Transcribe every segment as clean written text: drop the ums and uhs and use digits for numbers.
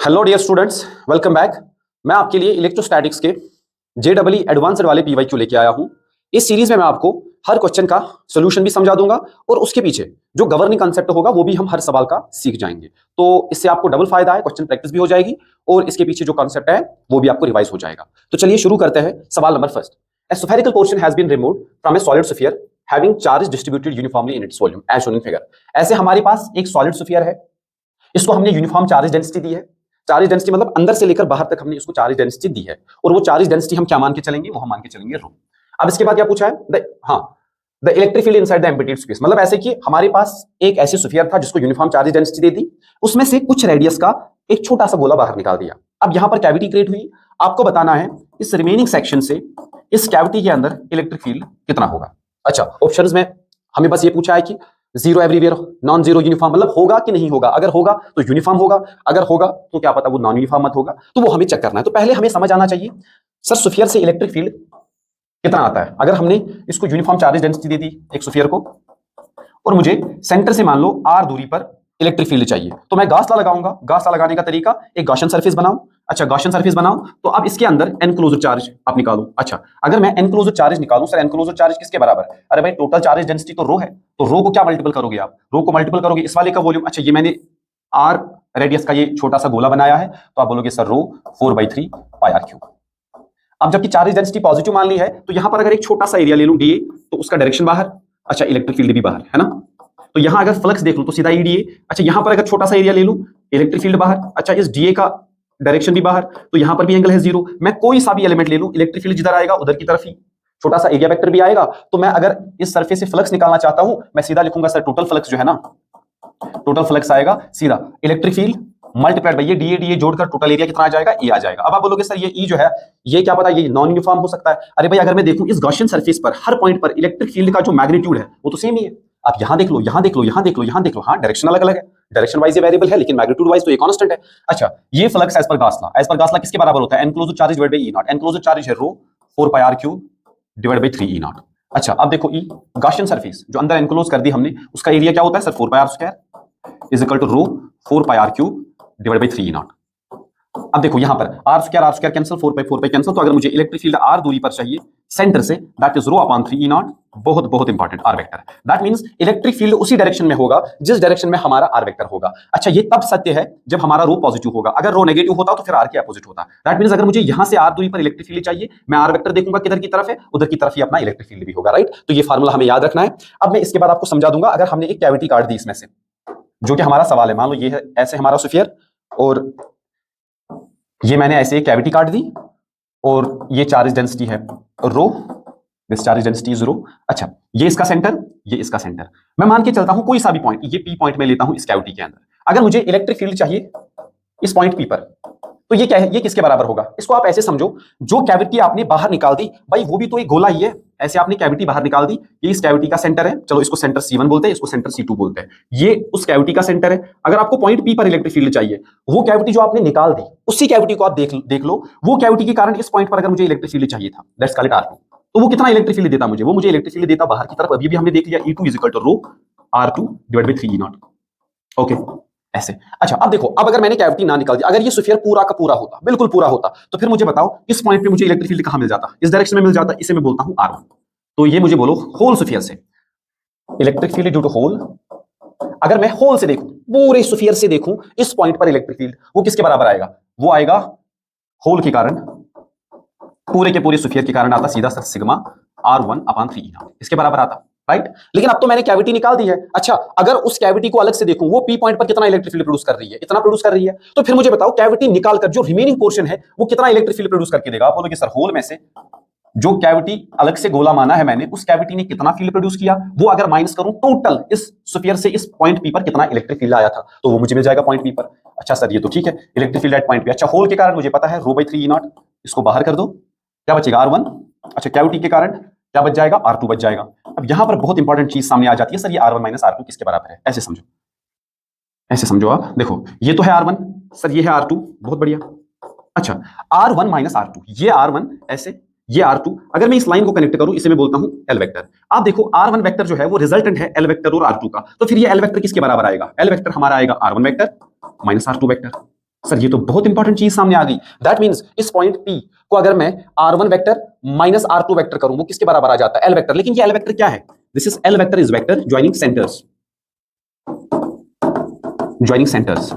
Hello dear students, welcome back. मैं आपके लिए इलेक्ट्रोस्टैटिक्स के जेडब्ल्यू एडवांस्ड वाले पीवाईक्यू लेके आया हूं। इस सीरीज में मैं आपको हर क्वेश्चन का सॉल्यूशन भी समझा दूंगा और उसके पीछे जो गवर्निंग कंसेप्ट होगा वो भी हम हर सवाल का सीख जाएंगे। तो इससे आपको डबल फायदा है, क्वेश्चन प्रैक्टिस भी हो जाएगी और इसके पीछे जो कंसेप्ट है वो भी आपको रिवाइज हो जाएगा। तो चलिए शुरू करते हैं। सवाल number first, a spherical portion has been removed from a solid sphere having charge distributed uniformly in its volume as shown in figure. ऐसे हमारे पास एक सॉलिड स्फीयर है, इसको हमने यूनिफॉर्म चार्ज डेंसिटी दी है। चार्ज डेंसिटी मतलब अंदर से लेकर बाहर तक हमने इसको चार्ज डेंसिटी दी है और वो चार्ज डेंसिटी हम क्या मान के चलेंगे, वो हम मान के चलेंगे रो। अब इसके बाद क्या पूछा है, the electric field inside the amplitude space. मतलब ऐसे कि हमारे पास एक ऐसी स्फीयर था जिसको यूनिफॉर्म चार्ज डेंसिटी दे दी, उसमें से कुछ रेडियस का एक छोटा सा गोला बाहर निकाल दिया। अब यहां पर कैविटी क्रिएट हुई, आपको बताना है इस रिमेनिंग सेक्शन से इस कैविटी के अंदर इलेक्ट्रिक फील्ड कितना होगा। अच्छा, ऑप्शंस में हमें बस ये पूछा है कि zero everywhere, non zero uniform, मतलब होगा कि नहीं होगा। अगर होगा तो यूनिफॉर्म होगा, अगर होगा तो क्या पता वो नॉन यूनिफॉर्म मत होगा, तो वो हमें चेक करना है। तो पहले हमें समझ आना चाहिए सर स्फीयर से इलेक्ट्रिक फील्ड कितना आता है। अगर हमने इसको यूनिफॉर्म चार्ज डेंसिटी दे दी एक स्फीयर को और मुझे सेंटर से मान लो r दूरी पर इलेक्ट्रिक फील्ड चाहिए, तो मैं गॉस लॉ लगाऊंगा। गॉस लॉ लगाने का तरीका, एक गॉसियन सरफेस बनाऊं। अच्छा, गॉसियन सरफेस बनाऊं तो अब इसके अंदर एनक्लोज्ड चार्ज आप निकालो। अच्छा, अगर मैं एनक्लोज्ड चार्ज निकालूं, सर एनक्लोज्ड चार्ज किसके बराबर है? अरे भाई टोटल चार्ज डेंसिटी तो रो है, तो रो को क्या मल्टीपल करोगे आप? रो को मल्टीपल करोगे इस वाले का वॉल्यूम। अच्छा, ये मैंने r रेडियस का ये छोटा सा गोला बनाया है, तो आप बोलोगे सर रो 4/3 पाई r क्यूब। अब जबकि चार्ज डेंसिटी पॉजिटिव मान ली है, तो यहां पर अगर एक छोटा सा एरिया ले लूं dA, तो उसका डायरेक्शन बाहर, अच्छा इलेक्ट्रिक फील्ड भी बाहर है ना। तो यहां अगर फ्लक्स देख लूं तो सीधा EDA। अच्छा, यहां पर अगर छोटा सा एरिया ले लूं, इलेक्ट्रिक फील्ड बाहर, अच्छा इस DA का डायरेक्शन भी बाहर, तो यहां पर भी एंगल है 0। मैं कोई सा भी एलिमेंट ले लूं, इलेक्ट्रिक फील्ड जिधर आएगा उधर की तरफ ही छोटा सा एरिया वेक्टर भी आएगा। तो मैं अगर इस सरफेस से फ्लक्स निकालना चाहता हूं, मैं सीधा लिखूंगा सर टोटल फ्लक्स जो है ना, टोटल फ्लक्स आएगा सीधा इलेक्ट्रिक फील्ड मल्टीप्लाइड बाय ये DA जोड़कर टोटल एरिया कितना आ जाएगा, ए आ जाएगा। अब आप बोलोगे सर ये ई जो है ये क्या पता ये नॉन यूनिफॉर्म हो सकता है। अरे भाई अगर मैं देखूं इस गॉसियन सरफेस पर हर पॉइंट पर इलेक्ट्रिक फील्ड का जो मैग्नीट्यूड है वो तो सेम ही है। आप यहां देख लो, यहां देख लो, यहां देख लो, यहां देख लो, हाँ डायरेक्शन अलग अलग है, डायरेक्शन वाइज ये वेरिएबल है लेकिन मैग्नीट्यूड वाइज तो ये कांस्टेंट है। अच्छा, ये flux as per Gauss law, as per Gauss law किसके बराबर होता है? Enclosed charge divided by E naught. Enclosed charge है rho 4 pi r cube divided by 3 E naught. अच्छा, अब देखो ई गॉसियन सरफेस जो अंदर एनक्लोज कर दी हमने, उसका एरिया क्या होता है sir 4 pi r square is equal to rho 4 pi r cube divide by 3 E naught. अब देखो यहां पर r square cancel, 4 pi cancel, तो अगर मुझे इलेक्ट्रिक फील्ड r दूरी पर चाहिए सेंटर से, that is rho upon 3 E not. बहुत बहुत important r vector, that means electric field उसी डायरेक्शन में होगा जिस डायरेक्शन में हमारा r वेक्टर होगा। अच्छा, ये तब सत्य है जब हमारा रो पॉजिटिव होगा, अगर रो नेगेटिव होता तो फिर r के अपोजिट होता। दैट मींस अगर मुझे यहां से r दूरी पर इलेक्ट्रिक फील्ड चाहिए, मैं r वेक्टर देखूंगा किधर की तरफ है, उधर की तरफ ही अपना इलेक्ट्रिक फील्ड भी होगा, राइट। तो ये फार्मूला हमें याद रखना है। अब मैं इसके बाद आपको समझा दूंगा। अगर हमने एक कैविटी काट दी इसमें से, जो कि हमारा सवाल है, मान लो ये है ऐसे हमारा स्फीयर और ये मैंने ऐसे एक कैविटी काट दी और ये चार्ज डेंसिटी है रो, दिस चार्ज डेंसिटी इज रो। अच्छा, ये इसका सेंटर, ये इसका सेंटर। मैं मान के चलता हूं कोई सा भी पॉइंट, ये पी पॉइंट में लेता हूं इस कैविटी के अंदर। अगर मुझे इलेक्ट्रिक फील्ड चाहिए इस पॉइंट पी पर, तो ये क्या है, ये किसके बराबर होगा? इसको आप ऐसे समझो, जो कैविटी आपने बाहर निकाल दी, भाई वो भी तो एक गोला ही है। ऐसे आपने कैविटी बाहर निकाल दी, ये इस कैविटी का सेंटर है, चलो इसको सेंटर C1 बोलते हैं, इसको सेंटर C2 बोलते हैं। ये उस कैविटी का सेंटर है। अगर आपको पॉइंट P पर इलेक्ट्रिक फील्ड चाहिए, वो कैविटी जो आपने निकाल दी उसी कैविटी को आप देख लो, वो कैविटी के कारण इस पॉइंट पर अगर मुझे इलेक्ट्रिक फील्ड चाहिए था, लेट्स कॉल इट R2, तो वो कितना इलेक्ट्रिक फील्ड देता मुझे? वो मुझे इलेक्ट्रिक फील्ड देता बाहर की तरफ, अभी भी हमने देख लिया E2 is equal to rho R2 divide by 3 E naught. Okay, ऐसे। अच्छा, अब देखो, अब अगर मैंने कैविटी ना निकाल दी, अगर ये स्फीयर पूरा का पूरा होता, बिल्कुल पूरा होता, तो फिर मुझे बताओ इस पॉइंट पे मुझे इलेक्ट्रिक फील्ड कहां मिल जाता? इस डायरेक्शन में मिल जाता, इसे मैं बोलता हूं R1। तो ये मुझे बोलो होल स्फीयर से electric field due to hole. अगर मैं होल से देखूं, पूरे स्फीयर से देखूं, इस पॉइंट पर इलेक्ट्रिक फील्ड वो किसके बराबर आएगा? वो आएगा होल के कारण, पूरे के पूरे स्फीयर के कारण आता सीधा sir sigma R1 upon 3 E0, इसके बराबर आता, राइट। लेकिन अब तो मैंने कैविटी निकाल दी है। अच्छा, अगर उस कैविटी को अलग से देखूं, वो पी पॉइंट पर कितना इलेक्ट्रिक फील्ड प्रोड्यूस कर रही है? इतना प्रोड्यूस कर रही है। तो फिर मुझे बताओ कैविटी निकालकर जो रिमेनिंग पोर्शन है वो कितना इलेक्ट्रिक फील्ड प्रोड्यूस करके देगा? आप बोलोगे सर होल में से जो कैविटी अलग से गोला माना है मैंने, उस कैविटी ने कितना फील्ड प्रोड्यूस किया, वो अगर माइनस करूं टोटल इस स्फीयर से इस पॉइंट पी पर कितना इलेक्ट्रिक फील्ड आया था, तो वो मुझे मिल जाएगा पॉइंट पी पर। अच्छा सर, ये तो ठीक है, electric field at point P. अच्छा, होल के कारण मुझे पता है रो बाई 3 E नॉट, इसको बाहर कर दो, क्या बचेगा R1। अच्छा, कैविटी के कारण क्या बच जाएगा? R2 बच जाएगा। अब यहां पर बहुत इंपॉर्टेंट चीज सामने आ जाती है, सर ये R1 माइनस R2 किसके बराबर है? ऐसे समझो, ऐसे समझो आप। देखो ये तो है R1, सर ये है R2, बहुत बढ़िया। अच्छा, R1 माइनस R2, ये R1 ऐसे, ये R2। अगर मैं इस लाइन को कनेक्ट करूं, इसे मैं बोलता हूं L वेक्टर। आप देखो R1 वेक्टर जो है वो रिजल्टेंट है L वेक्टर और R2 का, तो फिर ये L वेक्टर किसके बराबर आएगा? L वेक्टर हमारा आएगा R1 vector minus R2 vector. Sir ये तो बहुत इंपॉर्टेंट चीज सामने आ गई। दैट मींस इस पॉइंट P को अगर मैं R1 vector minus R2 vector करूं, वो किसके बराबर आ जाता है? L vector. लेकिन ये L वेक्टर क्या है? This is L vector is vector joining centres. Joining centres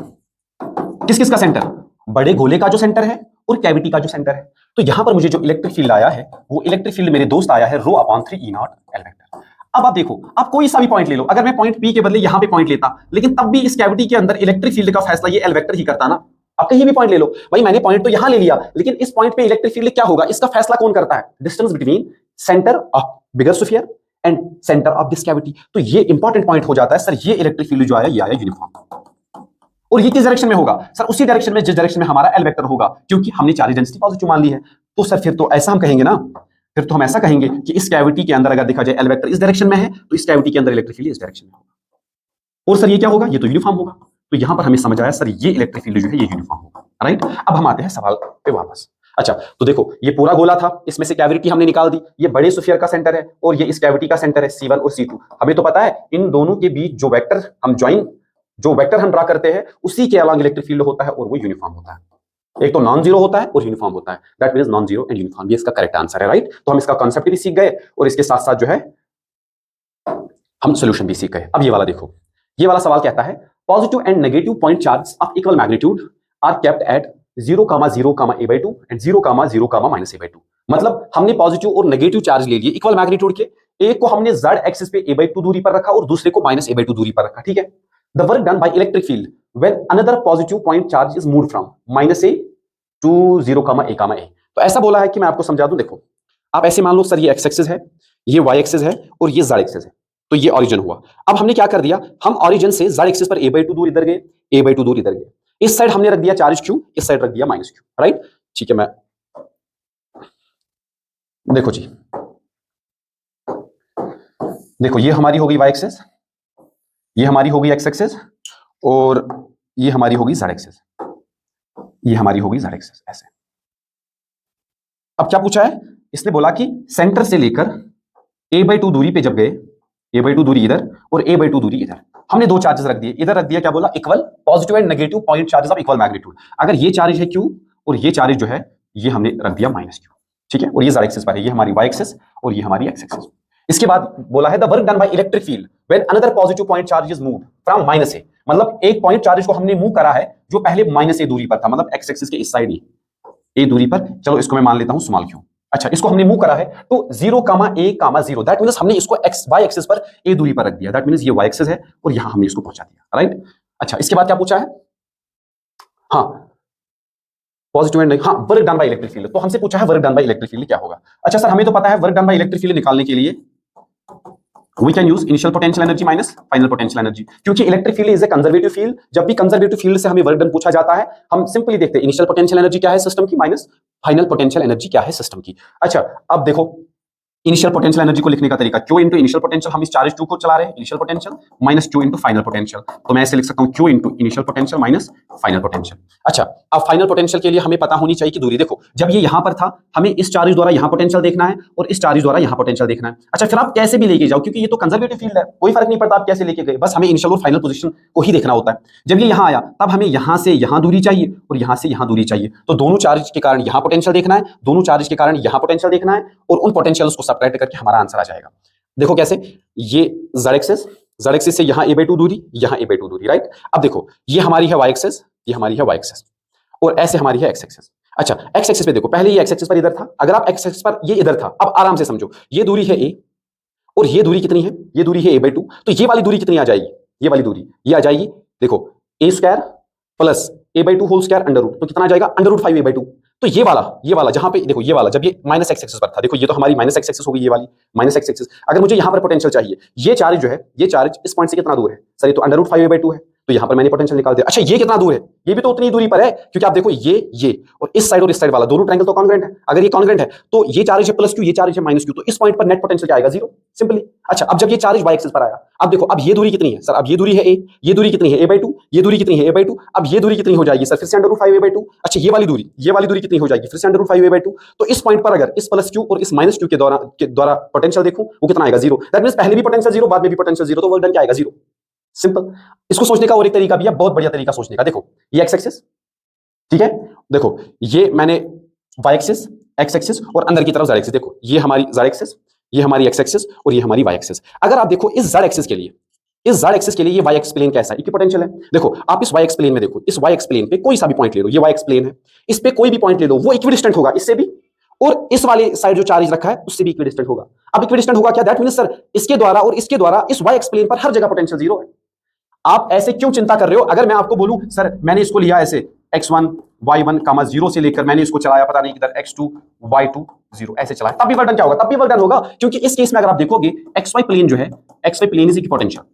किस किस का सेंटर? बड़े गोले का जो सेंटर है और कैविटी का जो सेंटर है। तो यहां पर मुझे जो इलेक्ट्रिक फील्ड आया है वो इलेक्ट्रिक फील्ड मेरे दोस्त आया है ρ/3 E नॉट L वेक्टर। अब आप देखो, आप कोई सा भी पॉइंट ले लो, अगर मैं पॉइंट P के बदले यहां पे पॉइंट लेता, लेकिन तब भी इस कैविटी के अंदर इलेक्ट्रिक फील्ड का फैसला ये L वेक्टर ही करता ना। आप कहीं भी पॉइंट ले लो, भाई मैंने पॉइंट तो यहां ले लिया, लेकिन इस पॉइंट पे इलेक्ट्रिक फील्ड क्या होगा इसका फैसला कौन करता है? Distance between centre of bigger sphere and centre of this cavity. तो ये इंपॉर्टेंट पॉइंट हो जाता है सर, ये इलेक्ट्रिक फील्ड जो आया ये आया यूनिफॉर्म। और ये किस डायरेक्शन में होगा? सर उसी डायरेक्शन में जिस डायरेक्शन में हमारा L वेक्टर होगा, क्योंकि हमने चार्ज डेंसिटी पॉजिटिव मान ली है। तो सर फिर तो ऐसा हम कहेंगे ना, फिर तो हम ऐसा कहेंगे कि इस कैविटी के अंदर अगर देखा जाए L वेक्टर इस डायरेक्शन में है, तो इस कैविटी के अंदर इलेक्ट्रिक फील्ड इस डायरेक्शन में होगा। और सर ये क्या होगा? ये तो यूनिफॉर्म होगा। तो यहां पर हमें समझ आया सर ये इलेक्ट्रिक फील्ड जो है ये यूनिफॉर्म होगा, राइट। अब हम आते हैं सवाल पे वापस। अच्छा तो देखो, ये पूरा गोला था, इसमें से कैविटी हमने निकाल दी, ये बड़े स्फीयर का सेंटर है और ये इस कैविटी का सेंटर है C1 और C2। हमें तो पता है इन दोनों के बीच जो वेक्टर हम ड्रा करते हैं उसी के अलॉन्ग इलेक्ट्रिक फील्ड होता है और वो यूनिफॉर्म होता है। एक तो नॉन जीरो होता है और यूनिफॉर्म होता है। That means non zero and uniform, ये इसका करेक्ट आंसर है, राइट। तो हम इसका कांसेप्ट भी सीख गए और इसके साथ साथ जो है हम सॉल्यूशन भी सीख गए। अब ये वाला देखो, ये वाला सवाल कहता है positive and negative point charge of equal magnitude are kept at 0,0, a/2 and 0,0, -a/2। मतलब हमने पॉजिटिव और नेगेटिव चार्ज ले लिए इक्वल मैग्नीट्यूड के, एक को हमने z एक्सिस पे a/2 दूरी पर रखा और दूसरे को -a/2 दूरी पर रखा, ठीक है। The work done by electric field when another positive point charge is moved from -a to 0,a,a। तो ऐसा बोला है कि मैं आपको समझा दूं। देखो आप ऐसे मान लो सर ये x एक्सिस है, ये y एक्सिस है और ये z एक्सिस है, तो ये ओरिजिन हुआ। अब हमने क्या कर दिया, हम ओरिजिन से z एक्सिस पर a/2 दूर इधर गए, a/2 दूर इधर गए, इस साइड हमने रख दिया चार्ज q, इस साइड रख दिया -q, राइट। ठीक है, मैं देखो जी, देखो ये हमारी होगी y एक्सिस, ये हमारी होगी x एक्सिस और ये हमारी होगी z एक्सिस, ये हमारी होगी z एक्सिस, ऐसे। अब क्या पूछा है इसने? बोला कि सेंटर से लेकर a/2 दूरी पे जब गए, a/2 दूरी इधर और a/2 दूरी इधर, हमने दो चार्जेस रख दिए, इधर रख दिया क्या बोला? Equal positive and negative point charges of equal magnitude. अगर ये चार्ज है q और ये चार्ज जो है ये हमने रख दिया -q, ठीक है। और ये z एक्सिस पर है, ये हमारी y एक्सिस और ये हमारी x एक्सिस। इसके बाद बोला है the work done by electric field when another positive point charge is moved from -a। मतलब एक पॉइंट चार्ज को हमने मूव करा है जो पहले -a दूरी पर था, मतलब x एक्सिस के इस साइड ही a दूरी पर, चलो इसको मैं मान लेता हूं स्मॉल q। अच्छा, इसको हमने मूव करा है तो 0,a,0, दैट मींस हमने इसको y एक्सिस पर a दूरी पर रख दिया, दैट मींस ये y एक्सिस है और यहां हमने इसको पहुंचा दिया, राइट। अच्छा, इसके बाद क्या पूछा है? हाँ, पॉजिटिव एंड हाँ, work done by electric field. तो हमसे पूछा है work done by electric field क्या होगा। अच्छा सर, हमें तो पता है work done by electric field निकालने के लिए we can use initial potential energy minus final potential energy, क्योंकि electric field is a conservative field. जब भी कंजर्वेटिव फील्ड से हमें वर्क डन पूछा जाता है, हम सिंपली देखते हैं इनिशियल पोटेंशियल एनर्जी क्या है सिस्टम की माइनस फाइनल पोटेंशियल एनर्जी क्या है सिस्टम की। अच्छा, अब देखो इनिशियल पोटेंशियल एनर्जी को लिखने का तरीका, Q इंटू इनिशियल पोटेंशियल, हम इस चार्ज Q को चला रहे हैं, initial potential minus Q into final potential. तो मैं ऐसे लिख सकता हूं Q into initial potential minus final potential. अच्छा, अब फाइनल पोटेंशियल के लिए हमें पता होनी चाहिए कि दूरी। देखो जब ये यहां पर था, हमें इस चार्ज द्वारा यहां पोटेंशियल देखना है और इस चार्ज द्वारा यहां पोटेंशियल देखना है। अच्छा, फिर आप कैसे भी लेके जाओ, क्योंकि ये तो कंजर्वेटिव फील्ड है, कोई फर्क नहीं पड़ता आप कैसे लेके गए, बस हमें इनिशियल और फाइनल पोजीशन को ही देखना होता है। जब ये यहां आया तब हमें यहां से यहां दूरी चाहिए और यहां से यहां दूरी चाहिए, तो दोनों चार्ज के कारण यहां पोटेंशियल देखना है, दोनों चार्ज के कारण यहां पोटेंशियल देखना है और उन पोटेंशियल्स को सब्ट्रैक्ट करके हमारा आंसर आ जाएगा। देखो कैसे, ये z एक्सिस से यहां a/2 दूरी, यहां a/2 दूरी, राइट। अब देखो ये हमारी है y एक्सिस, ये हमारी है y एक्सिस और ऐसे हमारी है x एक्सिस। अच्छा, x एक्सिस पे देखो, पहले ये x एक्सिस पर इधर था, अगर आप x एक्सिस पर ये इधर था, अब आराम से समझो, ये दूरी है a और ये दूरी कितनी है? ये दूरी है a/2। तो ये वाली दूरी कितनी आ जाएगी? ये वाली दूरी ये आ जाएगी, देखो a² plus a/2 whole square under root, तो कितना आ जाएगा? √5 a/2। तो ये वाला जहां पे देखो, ये वाला जब ये माइनस x एक्सिस पर था, देखो ये तो हमारी माइनस x एक्सिस होगी, ये वाली माइनस x एक्सिस। अगर मुझे यहां पर पोटेंशियल चाहिए, ये चार्ज जो है, ये चार्ज इस पॉइंट से कितना दूर है? सर ये तो √5 a/2 है, तो यहां पर मैंने पोटेंशियल निकाल दिया। अच्छा, ये कितना दूर है? ये भी तो उतनी दूरी पर है, क्योंकि आप देखो ये और इस साइड वाला दोनों ट्रायंगल तो कॉन्ग्रुएंट है। अगर ये कॉन्ग्रुएंट है तो ये चार्ज है +q, ये चार्ज है -q, तो इस पॉइंट पर नेट पोटेंशियल क्या आएगा? 0, सिंपली। अच्छा, अब जब ये चार्ज y एक्सिस पर आया, अब देखो अब ये दूरी कितनी है? सर अब ये दूरी है a, ये दूरी कितनी है? a/2, ये दूरी कितनी है? a/2। अब ये दूरी कितनी हो जाएगी? सर फिर से √5 a/2। अच्छा, ये वाली दूरी कितनी हो जाएगी? फिर से √5 a/2। तो इस पॉइंट पर अगर इस +q और इस -q के द्वारा पोटेंशियल देखूं, वो कितना आएगा? 0। दैट मींस पहले भी पोटेंशियल 0, बाद में भी पोटेंशियल 0, तो वर्क डन क्या आएगा? 0। सिंपल। इसको सोचने का और एक तरीका भी है, बहुत बढ़िया तरीका सोचने का। देखो ये x एक्सिस, ठीक है, देखो ये मैंने y एक्सिस, x एक्सिस और अंदर की तरफ z एक्सिस, देखो ये हमारी z एक्सिस, ये हमारी x एक्सिस और ये हमारी y एक्सिस। अगर आप देखो इस z एक्सिस के लिए, इस z एक्सिस के लिए ये y एक्स प्लेन कैसा है, इक्विपोटेंशियल है। देखो आप इस y एक्स प्लेन में देखो, इस y एक्स प्लेन पे कोई सा भी पॉइंट ले लो, ये y एक्स प्लेन है, इस पे कोई भी पॉइंट ले लो, वो इक्विडिस्टेंट होगा इससे भी, और इस वाले साइड जो चार्ज रखा है उससे भी इक्विडिस्टेंट होगा। अब इक्विडिस्टेंट होगा क्या, दैट मींस सर इसके द्वारा और इसके द्वारा इस y एक्स प्लेन पर हर जगह पोटेंशियल जीरो है। आप ऐसे क्यों चिंता कर रहे हो? अगर मैं आपको बोलूं सर मैंने इसको लिया ऐसे x1 y1 कामा 0 से लेकर मैंने इसको चलाया पता नहीं किधर x2 y2 0 ऐसे चलाया, तब भी वर्क डन क्या होगा, तब भी वर्क डन होगा, क्योंकि इस केस में अगर आप देखोगे xy प्लेन जो है, xy plane is equipotential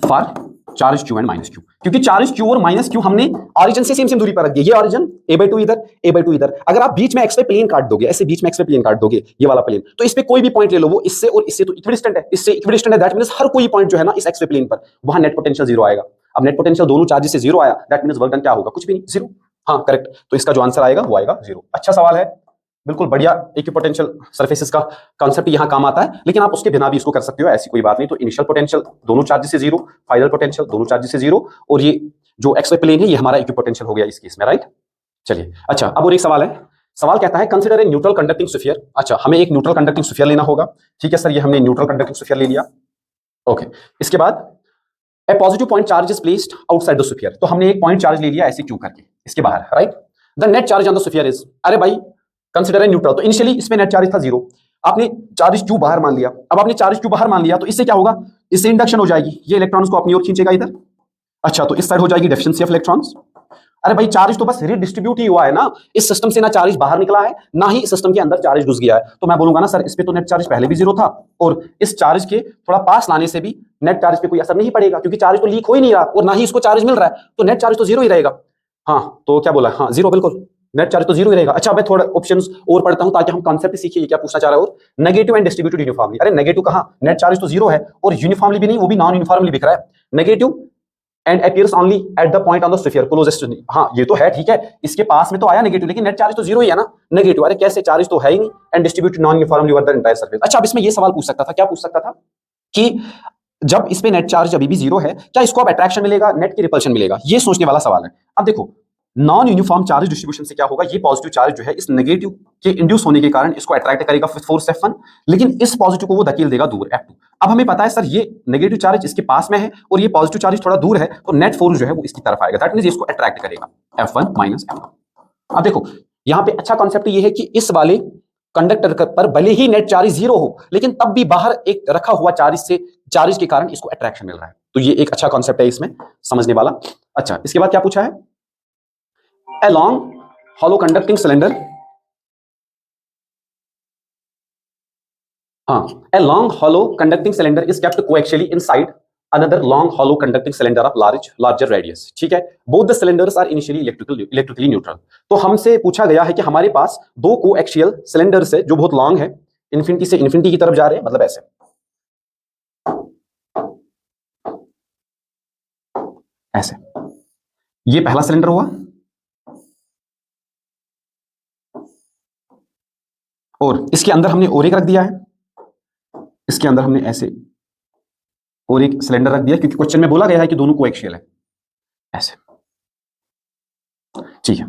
for charge q and minus q, क्योंकि चार्ज q और माइनस q हमने ऑरिजिन से सेम दूरी पर रख दिया, ये ऑरिजिन a/2 इधर, a/2 इधर। अगर आप बीच में xy प्लेन काट दोगे, ऐसे बीच में xy प्लेन काट दोगे, ये वाला प्लेन, तो इस पे कोई भी पॉइंट ले लो, वो इससे और इससे तो इक्विडिस्टेंट है, इससे इक्विडिस्टेंट है, दैट मींस हर कोई पॉइंट जो है ना इस xy प्लेन पर, वहां नेट पोटेंशियल जीरो आएगा। अब नेट पोटेंशियल दोनों चार्जेस से जीरो आया, दैट मींस वर्क डन क्या होगा, कुछ भी नहीं, जीरो। हाँ करेक्ट, तो इसका जो आंसर आएगा वो आएगा जीरो। अच्छा सवाल है, बिल्कुल बढ़िया। इक्विपोटेंशियल सरफेसेस का कॉन्सेप्ट यहां काम आता है, लेकिन आप उसके बिना भी इसको कर सकते हो, ऐसी कोई बात नहीं। तो इनिशियल पोटेंशियल दोनों चार्जेस से जीरो, फाइनल पोटेंशियल दोनों चार्जेस से जीरो, और ये जो एक्स वाई प्लेन है ये हमारा इक्विपोटेंशियल हो गया इस केस में, राइट। चलिए अच्छा, अब और एक सवाल है, सवाल कहता है consider a neutral conducting sphere. अच्छा, हमें एक न्यूट्रल कंडक्टिंग स्फीयर लेना होगा, ठीक है सर, ये हमने न्यूट्रल कंडक्टिंग स्फीयर ले लिया। ओके, इसके बाद a positive point charge is placed outside the sphere, तो हमने एक पॉइंट चार्ज ले लिया ऐसे क्यू करके इसके बाहर, right. The net charge on the sphere is, अरे भाई कंसीडर ए न्यूट्रल, तो इनिशियली इसमें नेट चार्ज था जीरो, आपने चार्ज क्यू बाहर मान लिया। अब आपने चार्ज क्यू बाहर मान लिया तो इससे क्या होगा, इससे इंडक्शन हो जाएगी, ये इलेक्ट्रॉन्स को अपनी ओर खींचेगा इधर। अच्छा, तो इस साइड हो जाएगी डेफिशिएंसी ऑफ इलेक्ट्रॉन्स। अरे भाई चार्ज तो बस रिडिस्ट्रीब्यूट ही हुआ है ना, इस सिस्टम से ना चार्ज बाहर निकला है ना ही इस सिस्टम के अंदर चार्ज घुस गया है, तो मैं बोलूंगा ना सर इस पे तो नेट चार्ज पहले भी जीरो था, और इस चार्ज के थोड़ा पास लाने से भी नेट चार्ज पे कोई असर नहीं पड़ेगा, क्योंकि चार्ज तो लीक हो ही नहीं रहा और ना ही इसको चार्ज मिल रहा है, तो नेट चार्ज तो जीरो ही रहेगा। हाँ तो क्या बोला, हाँ जीरो, बिल्कुल नेट चार्ज तो जीरो ही रहेगा। अच्छा मैं थोड़ा ऑप्शंस और पढ़ता हूं ताकि हम कॉन्सेप्ट सीखिए, क्या पूछना चाह रहा है। और नेगेटिव एंड डिस्ट्रीब्यूटेड यूनिफॉर्मली, अरे नेगेटिव कहां, नेट चार्ज तो जीरो है और यूनिफॉर्मली भी नहीं, वो भी नॉन यूनिफॉर्मली दिख रहा है। Negative and appears only at the point on the sphere closest, हाँ ये तो है ठीक है, इसके पास में तो आया नेगेटिव, लेकिन नेट चार्ज तो जीरो ही है ना, नेगेटिव, अरे कैसे, चार्ज तो है ही नहीं, and distributed non uniformly over the entire surface. अच्छा अब इसमें ये सवाल पूछ सकता था, क्या पूछ सकता था कि जब इस पे नेट चार्ज अभी भी जीरो है, क्या इसको अब अट्रैक्शन मिलेगा, नेट की रिपल्शन मिलेगा, ये सोचने वाला सवाल है। अब देखो नॉन यूनिफॉर्म चार्ज डिस्ट्रीब्यूशन से क्या होगा, ये पॉजिटिव चार्ज जो है इस नेगेटिव के इंड्यूस होने के कारण इसको अट्रैक्ट करेगा फोर्स F1, लेकिन इस पॉजिटिव को वो धकेल देगा दूर F2। अब हमें पता है सर ये नेगेटिव चार्ज इसके पास में है और ये पॉजिटिव चार्ज थोड़ा दूर है, तो नेट फोर्स जो है वो इसकी तरफ आएगा, दैट मींस इसको अट्रैक्ट करेगा F1 माइनस F2। अब देखो यहाँ पे अच्छा कॉन्सेप्ट ये है कि इस वाले कंडक्टर पर भले ही नेट चार्ज जीरो हो, लेकिन तब भी बाहर एक रखा हुआ चार्ज के कारण इसको अट्रैक्शन मिल रहा है, तो ये एक अच्छा कॉन्सेप्ट है इसमें समझने वाला। अच्छा इसके बाद क्या पूछा है, a long hollow conducting cylinder, a long hollow conducting cylinder is kept coaxially inside another long hollow conducting cylinder of larger radius, ठीक है। both the cylinders are initially electrically neutral, तो हमसे पूछा गया है कि हमारे पास दो कोएक्सियल सिलेंडर्स है जो बहुत लॉन्ग है, इन्फिनिटी से इन्फिनिटी की तरफ जा रहे हैं, मतलब ऐसे ऐसे, ये पहला सिलेंडर हुआ और इसके अंदर हमने और एक रख दिया है, इसके अंदर हमने ऐसे और एक सिलेंडर रख दिया, क्योंकि क्वेश्चन में बोला गया है कि दोनों कोएक्सियल है, ऐसे, ठीक है।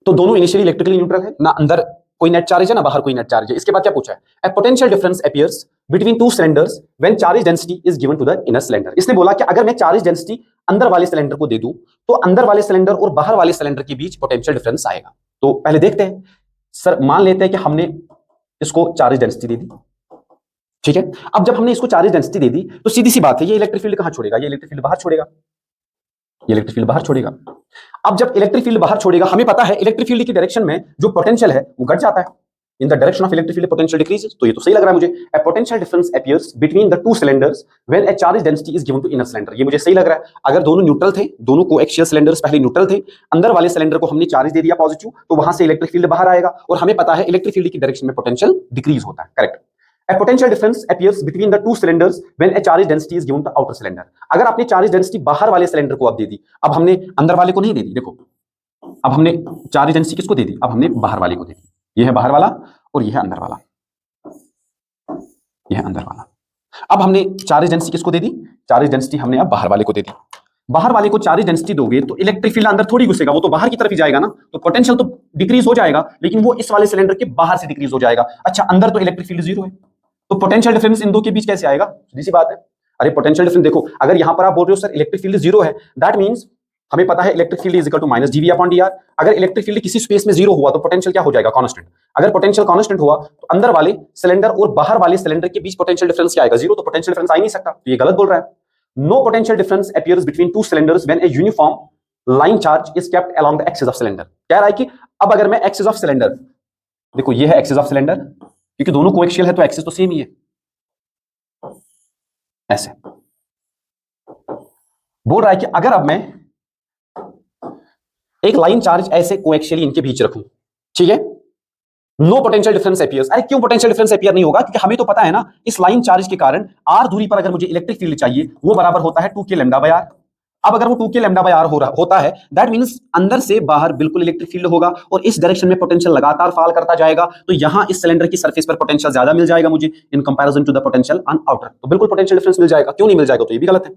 तो दोनों इनिशियली इलेक्ट्रिकली न्यूट्रल है, ना अंदर कोई नेट चार्ज है ना बाहर कोई नेट चार्ज है। इसके बाद क्या पूछा है, a potential difference appears between two cylinders when charge density is given to the inner cylinder. इसने बोला कि अगर मैं चार्ज डेंसिटी अंदर वाले सिलेंडर को दे दूं तो अंदर वाले सिलेंडर और बाहर वाले सिलेंडर के बीच पोटेंशियल डिफरेंस आएगा। तो पहले देखते हैं सर, मान लेते हैं कि हमने इसको चार्ज डेंसिटी दे दी, ठीक है। अब जब हमने इसको चार्ज डेंसिटी दे दी तो सीधी सी बात है, ये इलेक्ट्रिक फील्ड कहां छोड़ेगा, ये इलेक्ट्रिक फील्ड बाहर छोड़ेगा, ये इलेक्ट्रिक फील्ड बाहर छोड़ेगा। अब जब इलेक्ट्रिक फील्ड बाहर छोड़ेगा, हमें पता है इलेक्ट्रिक फील्ड की डायरेक्शन में जो पोटेंशियल है वो घट जाता है, in the direction of electric field potential decreases, तो ये तो सही लग रहा है मुझे। A potential difference appears between the two cylinders when a charge density is given to inner cylinder, ये मुझे सही लग रहा है। अगर दोनों न्यूट्रल थे, दोनों कोएक्सियल सिलेंडर्स पहले न्यूट्रल थे, अंदर वाले सिलेंडर को हमने चार्ज दे दिया पॉजिटिव, तो वहां से इलेक्ट्रिक फील्ड बाहर आएगा, और हमें पता है इलेक्ट्रिक फील्ड की डायरेक्शन में पोटेंशियल डिक्रीज होता है, correct. A potential difference appears between the two cylinders when a charge density is given to outer cylinder। अगर आपने चार्ज डेंसिटी बाहर वाले सिलेंडर को अब दे दी, अब हमने अंदर वाले को नहीं दे दी, देखो अब हमने चार्ज डेंसिटी किसको दे दी, अब हमने बाहर वाले को दे दी, ये है बाहर वाला और ये है अंदर वाला, ये है अंदर वाला। अब हमने चार्ज डेंसिटी किसको दे दी, चार्ज डेंसिटी हमने अब बाहर वाले को दे दी। बाहर वाले को चार्ज डेंसिटी दोगे तो इलेक्ट्रिक फील्ड अंदर थोड़ी घुसेगा, वो तो बाहर की तरफ ही जाएगा ना, तो पोटेंशियल तो डिक्रीज हो जाएगा, लेकिन वो इस वाले सिलेंडर के बाहर से डिक्रीज हो जाएगा। अच्छा, अंदर तो इलेक्ट्रिक फील्ड जीरो है, तो पोटेंशियल डिफरेंस इन दो के बीच कैसे आएगा? सीधी सी बात है। अरे पोटेंशियल डिफरेंस देखो, अगर यहां पर आप बोल रहे हो सर इलेक्ट्रिक फील्ड जीरो है, दैट मींस हमें पता है electric field is equal to minus dV upon D R. अगर इलेक्ट्रिक फील्ड किसी स्पेस में जीरो हुआ तो पोटेंशियल क्या हो जाएगा? कांस्टेंट। अगर पोटेंशियल कांस्टेंट हुआ तो अंदर वाले सिलेंडर और बाहर वाले सिलेंडर के बीच पोटेंशियल डिफरेंस क्या आएगा? जीरो। तो पोटेंशियल डिफरेंस आ ही नहीं सकता, तो ये गलत बोल रहा है। No potential difference appears between two cylinders when a uniform line charge is kept along the axis of cylinder. कह रहा है कि अब अगर मैं एक्सिस ऑफ सिलेंडर, देखो ये है एक्सिस ऑफ सिलेंडर, क्योंकि दोनों कोएक्सियल है तो एक्सिस तो सेम ही है, ऐसे बोल रहा है कि अगर अब मैं एक लाइन चार्ज ऐसे कोएक्सियली इनके बीच रखूं, ठीक है, नो पोटेंशियल डिफरेंस अपीयर्स। अरे क्यों पोटेंशियल डिफरेंस अपीयर नहीं होगा? क्योंकि हमें तो पता है ना, इस लाइन चार्ज के कारण आर दूरी पर अगर मुझे इलेक्ट्रिक फील्ड चाहिए वो बराबर होता है 2k लैम्डा बाय आर। अब अगर वो 2k लैम्डा बाय आर होता है, दैट मींस अंदर से बाहर बिल्कुल इलेक्ट्रिक फील्ड होगा और इस डायरेक्शन में पोटेंशियल लगातार फॉल करता जाएगा, तो यहां इस सिलेंडर की सरफेस पर पोटेंशियल ज्यादा मिल जाएगा मुझे in comparison to the potential on outer. तो बिल्कुल पोटेंशियल डिफरेंस मिल जाएगा। क्यों नहीं मिल जाएगा? तो ये भी गलत है।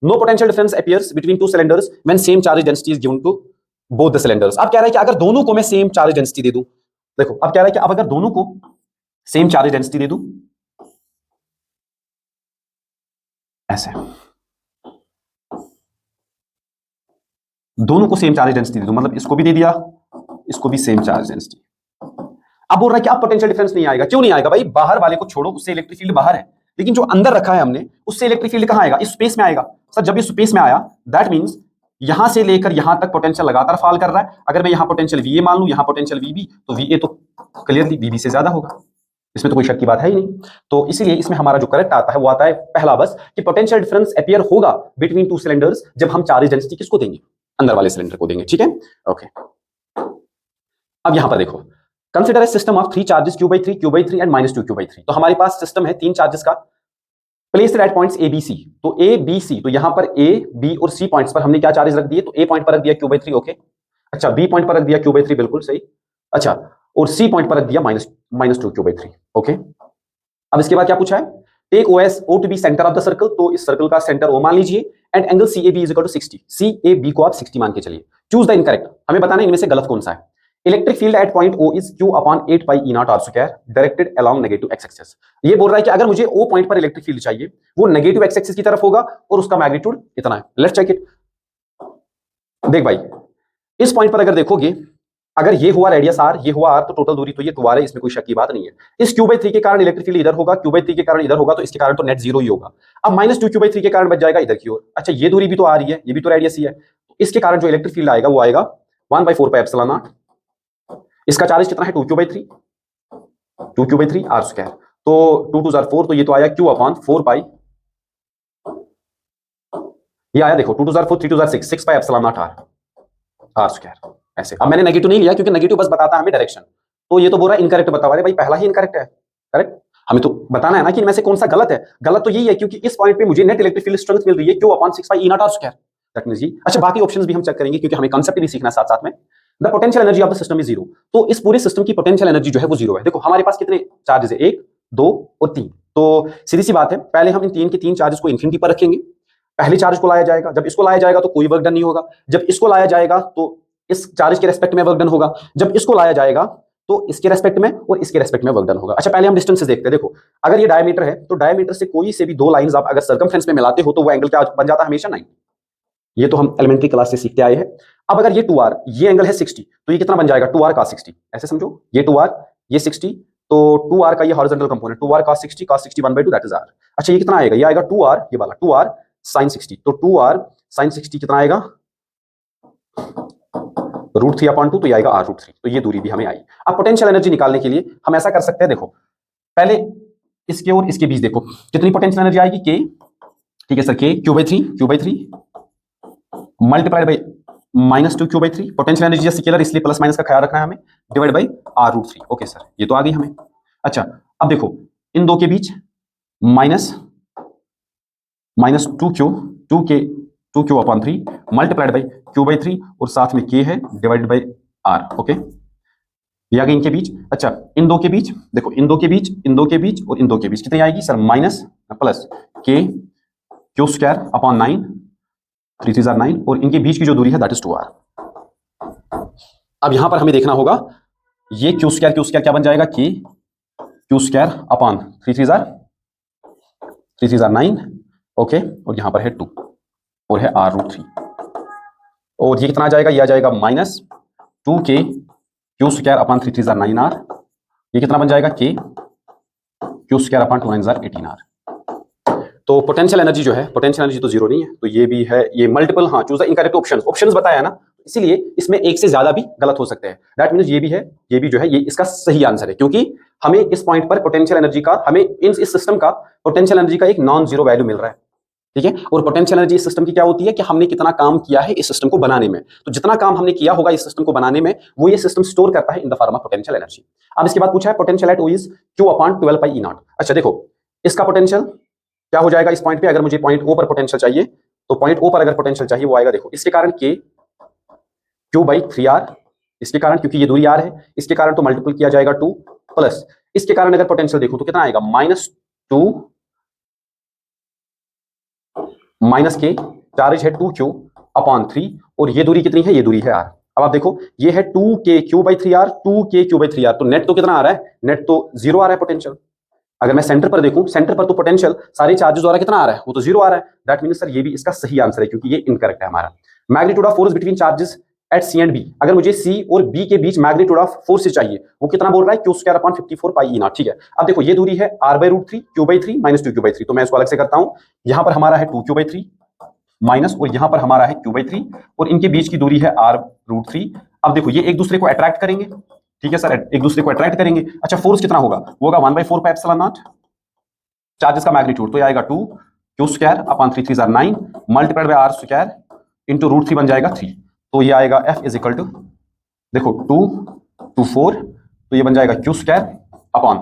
No potential difference appears between two cylinders when same charge density is given to both the cylinders. अब कह रहा है कि अगर दोनों को मैं सेम चार्ज डेंसिटी दे दूं, देखो अब कह रहा है कि अब अगर दोनों को सेम चार्ज डेंसिटी दे दूं, ऐसे दोनों को सेम चार्ज डेंसिटी दे दूं, मतलब इसको भी दे दिया, इसको भी सेम चार्ज डेंसिटी। अब बोल रहा है कि अब पोटेंशियल डिफरेंस नहीं आएगा। क्यों नहीं आएगा भाई? बाहर वाले को छोड़ो, उससे इलेक्ट्रिक फील्ड बाहर है, लेकिन जो अंदर रखा है हमने उससे इलेक्ट्रिक फील्ड कहां आएगा? इस स्पेस में आएगा। सर जब ये स्पेस में आया, दैट मींस यहां से लेकर यहां तक पोटेंशियल लगातार फॉल कर रहा है। अगर मैं यहां पोटेंशियल VA मान लूं, यहां पोटेंशियल VB, तो VA तो क्लियरली VB से ज्यादा होगा, इसमें तो कोई शक की बात है ही नहीं। तो इसीलिए इसमें हमारा जो करेक्ट आता है वो आता है पहला बस, कि पोटेंशियल डिफरेंस अपीयर होगा बिटवीन टू सिलेंडर्स जब हम चार्ज डेंसिटी किसको देंगे? अंदर वाले सिलेंडर को देंगे। ठीक है, ओके। अब यहां पर देखो, consider a system of 3 charges Q/3 Q/3 and -2 Q/3। तो हमारे पास सिस्टम है 3 चार्जेस का, placed at points A B C। तो A B C, तो यहां पर A B और C पॉइंट्स पर हमने क्या चार्जेस रख दिए? तो A पॉइंट पर रख दिया Q/3, ओके। अच्छा, B पॉइंट पर रख दिया Q/3, बिल्कुल सही। अच्छा, और C पॉइंट पर रख दिया -2 Q/3, ओके। अब इसके बाद क्या पूछा है? Take OS O to be centre of the circle. तो इस सर्कल का सेंटर O मान लीजिए, and angle CAB is equal to 60। CAB को आप 60 मान के चलिए। Choose the incorrect. हमें बताना है इनमें से गलत कौन सा है। Electric field at point O is Q/8 pi E not R square directed along negative x axis. ये बोल रहा है कि अगर मुझे O पॉइंट पर इलेक्ट्रिक फील्ड चाहिए, वो नेगेटिव x एक्सिस की तरफ होगा और उसका मैग्नीट्यूड इतना है। Let's check it. देख भाई, इस पॉइंट पर अगर देखोगे, अगर ये हुआ रेडियस R, ये हुआ R, तो टोटल दूरी तो ये 2R है, इसमें कोई शक की बात नहीं है। इस Q/3 के कारण इलेक्ट्रिक फील्ड इधर होगा, Q/3 के कारण इधर होगा, तो इसके कारण तो नेट जीरो ही होगा। अब -2 Q/3 के कारण बच जाएगा इधर की ओर। अच्छा, ये दूरी भी तो आ रही है, ये भी तो रेडियस ही है, तो इसके कारण जो इलेक्ट्रिक फील्ड आएगा वो आएगा 1/4 पाई एप्सिलॉन नॉट। इसका चार्ज कितना है? 2Q/3 R square. तो 2 2 4, तो ये तो आया Q/4 पाई। ये आया देखो 2 2 4 3 2 6 6 pi epsilon not R square. ऐसे अब मैंने नेगेटिव नहीं लिया क्योंकि नेगेटिव बस बताता है हमें डायरेक्शन। तो ये तो बोल रहा है इनकरेक्ट बता रहे भाई, पहला ही इनकरेक्ट है। करेक्ट, हमें तो बताना है ना कि इनमें से कौन सा गलत है। गलत तो यही है क्योंकि इस पॉइंट पे मुझे नेट इलेक्ट्रिक फील्ड स्ट्रेंथ मिल रही है Q/6 pi E not R square. That means जी। अच्छा, बाकी ऑप्शंस भी हम चेक करेंगे क्योंकि हमें कांसेप्ट भी सीखना है साथ साथ में। The potential energy of the system is zero. तो इस पूरे सिस्टम की पोटेंशियल एनर्जी जो है वो जीरो है। देखो हमारे पास कितने चार्जेस है? 1 2 और 3। तो सीधी सी बात है, पहले हम इन तीन के तीन चार्जेस को इन्फिनिटी पर रखेंगे। पहले चार्ज को लाया जाएगा, जब इसको लाया जाएगा तो कोई वर्क डन नहीं होगा। जब इसको लाया जाएगा तो इस चार्ज के रेस्पेक्ट में वर्क डन होगा। जब इसको लाया जाएगा तो इसके रेस्पेक्ट में और इसके रेस्पेक्ट में वर्क डन होगा। अच्छा, पहले हम डिस्टेंस देखते हैं। देखो, अगर ये डायमीटर है तो डायमीटर से कोई से भी दो लाइंस आप अगर सर्कमफ्रेंस में मिलाते हो तो वो एंगल क्या बन जाता है? हमेशा 9। ये तो हम एलिमेंट्री क्लास से सीखते आए हैं। अब अगर ये 2R, ये एंगल है 60, तो ये कितना बन जाएगा? 2R cos 60। ऐसे समझो, ये 2R, ये 60, तो 2R का ये horizontal component 2R cos 60, cos 60 1/2 that is R। अच्छा, ये कितना आएगा? ये आएगा 2R, ये वाला 2R sin 60। तो 2R sin 60 कितना आएगा? √3/2, तो ये आएगा R√3। तो ये दूरी भी हमें आई। अब पोटेंशियल एनर्जी निकालने के लिए हम ऐसा कर सकते हैं। देखो, पहले इसके और इसके बीच देखो कितनी पोटेंशियल एनर्जी आएगी? K, ठीक है sir, K Q/3 multiplied by -2 Q/3। Potential energy scalar इसलिए प्लस माइनस का ख्याल रखना है हमें, divide by R√3। Okay sir, ये तो आ गई हमें। अच्छा, अब देखो इन दो के बीच -2Q/3 मल्टीप्लाइड बाई Q/3 और साथ में K है डिवाइड बाई R। ओके, ये आ गई इनके बीच। अच्छा, इन दो के बीच देखो, इन दो के बीच, इन दो के बीच और इन दो के बीच कितनी आएगी sir? Minus plus K Q² upon 9 3 3 9 और इनके बीच की जो दूरी है दैट इज 2r। अब यहां पर हमें देखना होगा ये क्यू स्क्वायर क्या बन जाएगा कि क्यू स्क्वायर अपॉन 3 3 9 ओके, और यहां पर है 2 और है r√3 और ये कितना आ जाएगा, ये आ जाएगा minus 2k Q square upon 3 3 9r। ये कितना बन जाएगा k Q square upon 2 9 18r। तो पोटेंशियल एनर्जी जो है, पोटेंशियल एनर्जी तो जीरो नहीं है, तो ये भी है, ये मल्टीपल, हाँ चूज द इनकरेक्ट ऑप्शंस बताया ना, इसीलिए इसमें एक से ज्यादा भी गलत हो सकते हैं। दैट मींस ये भी है, ये भी जो है, ये इसका सही आंसर है, क्योंकि हमें इस पॉइंट पर पोटेंशियल एनर्जी का, हमें इस सिस्टम का पोटेंशियल एनर्जी का एक नॉन जीरो वैल्यू मिल रहा है, ठीक है। और पोटेंशियल एनर्जी इस सिस्टम की क्या होती है कि हमने कितना काम किया है इस सिस्टम को बनाने में, तो जितना काम हमने किया होगा इस सिस्टम को बनाने में, वो ये सिस्टम स्टोर करता है in the form of potential energy. अब इसके बाद पूछा है potential at O is Q upon 12 pi E0। अच्छा देखो, इसका पोटेंशियल क्या हो जाएगा इस पॉइंट पे, अगर मुझे पॉइंट O पर पोटेंशियल चाहिए, तो पॉइंट O पर अगर पोटेंशियल चाहिए वो आएगा, देखो इसके कारण K Q/3R, इसके कारण क्योंकि ये दूरी R है, इसके कारण तो मल्टीपल किया जाएगा 2 प्लस इसके कारण अगर पोटेंशियल देखो तो कितना आएगा, -2 माइनस के, चार्ज है 2Q अपॉन 3 और ये दूरी कितनी है, ये दूरी है R। अब आप देखो ये है 2K Q/3R, 2K Q/3R, तो नेट तो कितना आ रहा है, नेट तो जीरो आ रहा है पोटेंशियल। अगर मैं सेंटर पर देखूं, सेंटर पर तो पोटेंशियल सारे चार्जेस द्वारा कितना आ रहा है, वो तो जीरो आ रहा है। दैट मींस सर ये भी इसका सही आंसर है, क्योंकि ये इनकरेक्ट है हमारा। Magnitude of force between charges at C and B, अगर मुझे C और B के बीच मैग्नीट्यूड ऑफ फोर्स चाहिए, वो कितना बोल रहा है, Q स्क्वायर अपॉन 54 पाई E0, ठीक है। अब देखो ये दूरी है R/√3 Q/3 माइनस 2Q/3, तो मैं इसको अलग से करता हूं, यहां पर हमारा है 2Q/3 माइनस, और यहां पर हमारा है Q/3 और इनके बीच की दूरी है R√3। अब देखो ये एक दूसरे को अट्रैक्ट करेंगे, ठीक है सर, एक दूसरे को अट्रैक्ट करेंगे। अच्छा फोर्स कितना होगा, वो होगा 1/4 पाई एप्सिलॉन नॉट चार्जेस का मैग्नीट्यूड, तो ये आएगा 2 Q square upon 3 3 9 multiplied by R square into √3 बन जाएगा 3, तो ये आएगा F इज इक्वल टू, देखो 2 2 4, तो ये बन जाएगा Q स्क्वायर अपॉन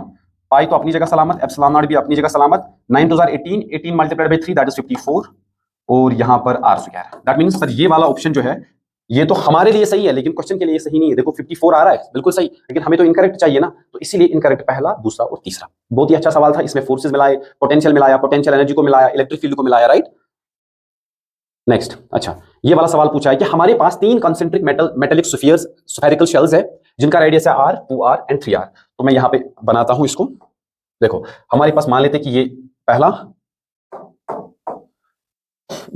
पाई तो अपनी जगह सलामत, एप्सिलॉन नॉट भी अपनी जगह सलामत, 9 2 18, 18 मल्टीप्लाइड बाय 3 दैट इज 54 और यहां पर R square. That means sir ये वाला ऑप्शन जो है ये तो हमारे लिए सही है, लेकिन क्वेश्चन के लिए सही नहीं है। देखो 54 आ रहा है बिल्कुल सही, लेकिन हमें तो इनकरेक्ट चाहिए ना, तो इसीलिए इनकरेक्ट पहला, दूसरा और तीसरा। बहुत ही अच्छा सवाल था, इसमें फोर्सेस मिलाए, पोटेंशियल मिलाया, पोटेंशियल एनर्जी को मिलाया, इलेक्ट्रिक फील्ड को मिलाया, राइट। नेक्स्ट, अच्छा ये वाला सवाल पूछा है कि हमारे पास 3 कंसेंट्रिक मेटेलिक स्फेरिकल शेल्स है जिनका रेडियस है R, 2R एंड 3R। तो मैं यहां पे बनाता हूं इसको। देखो हमारे पास मान लेते कि ये पहला,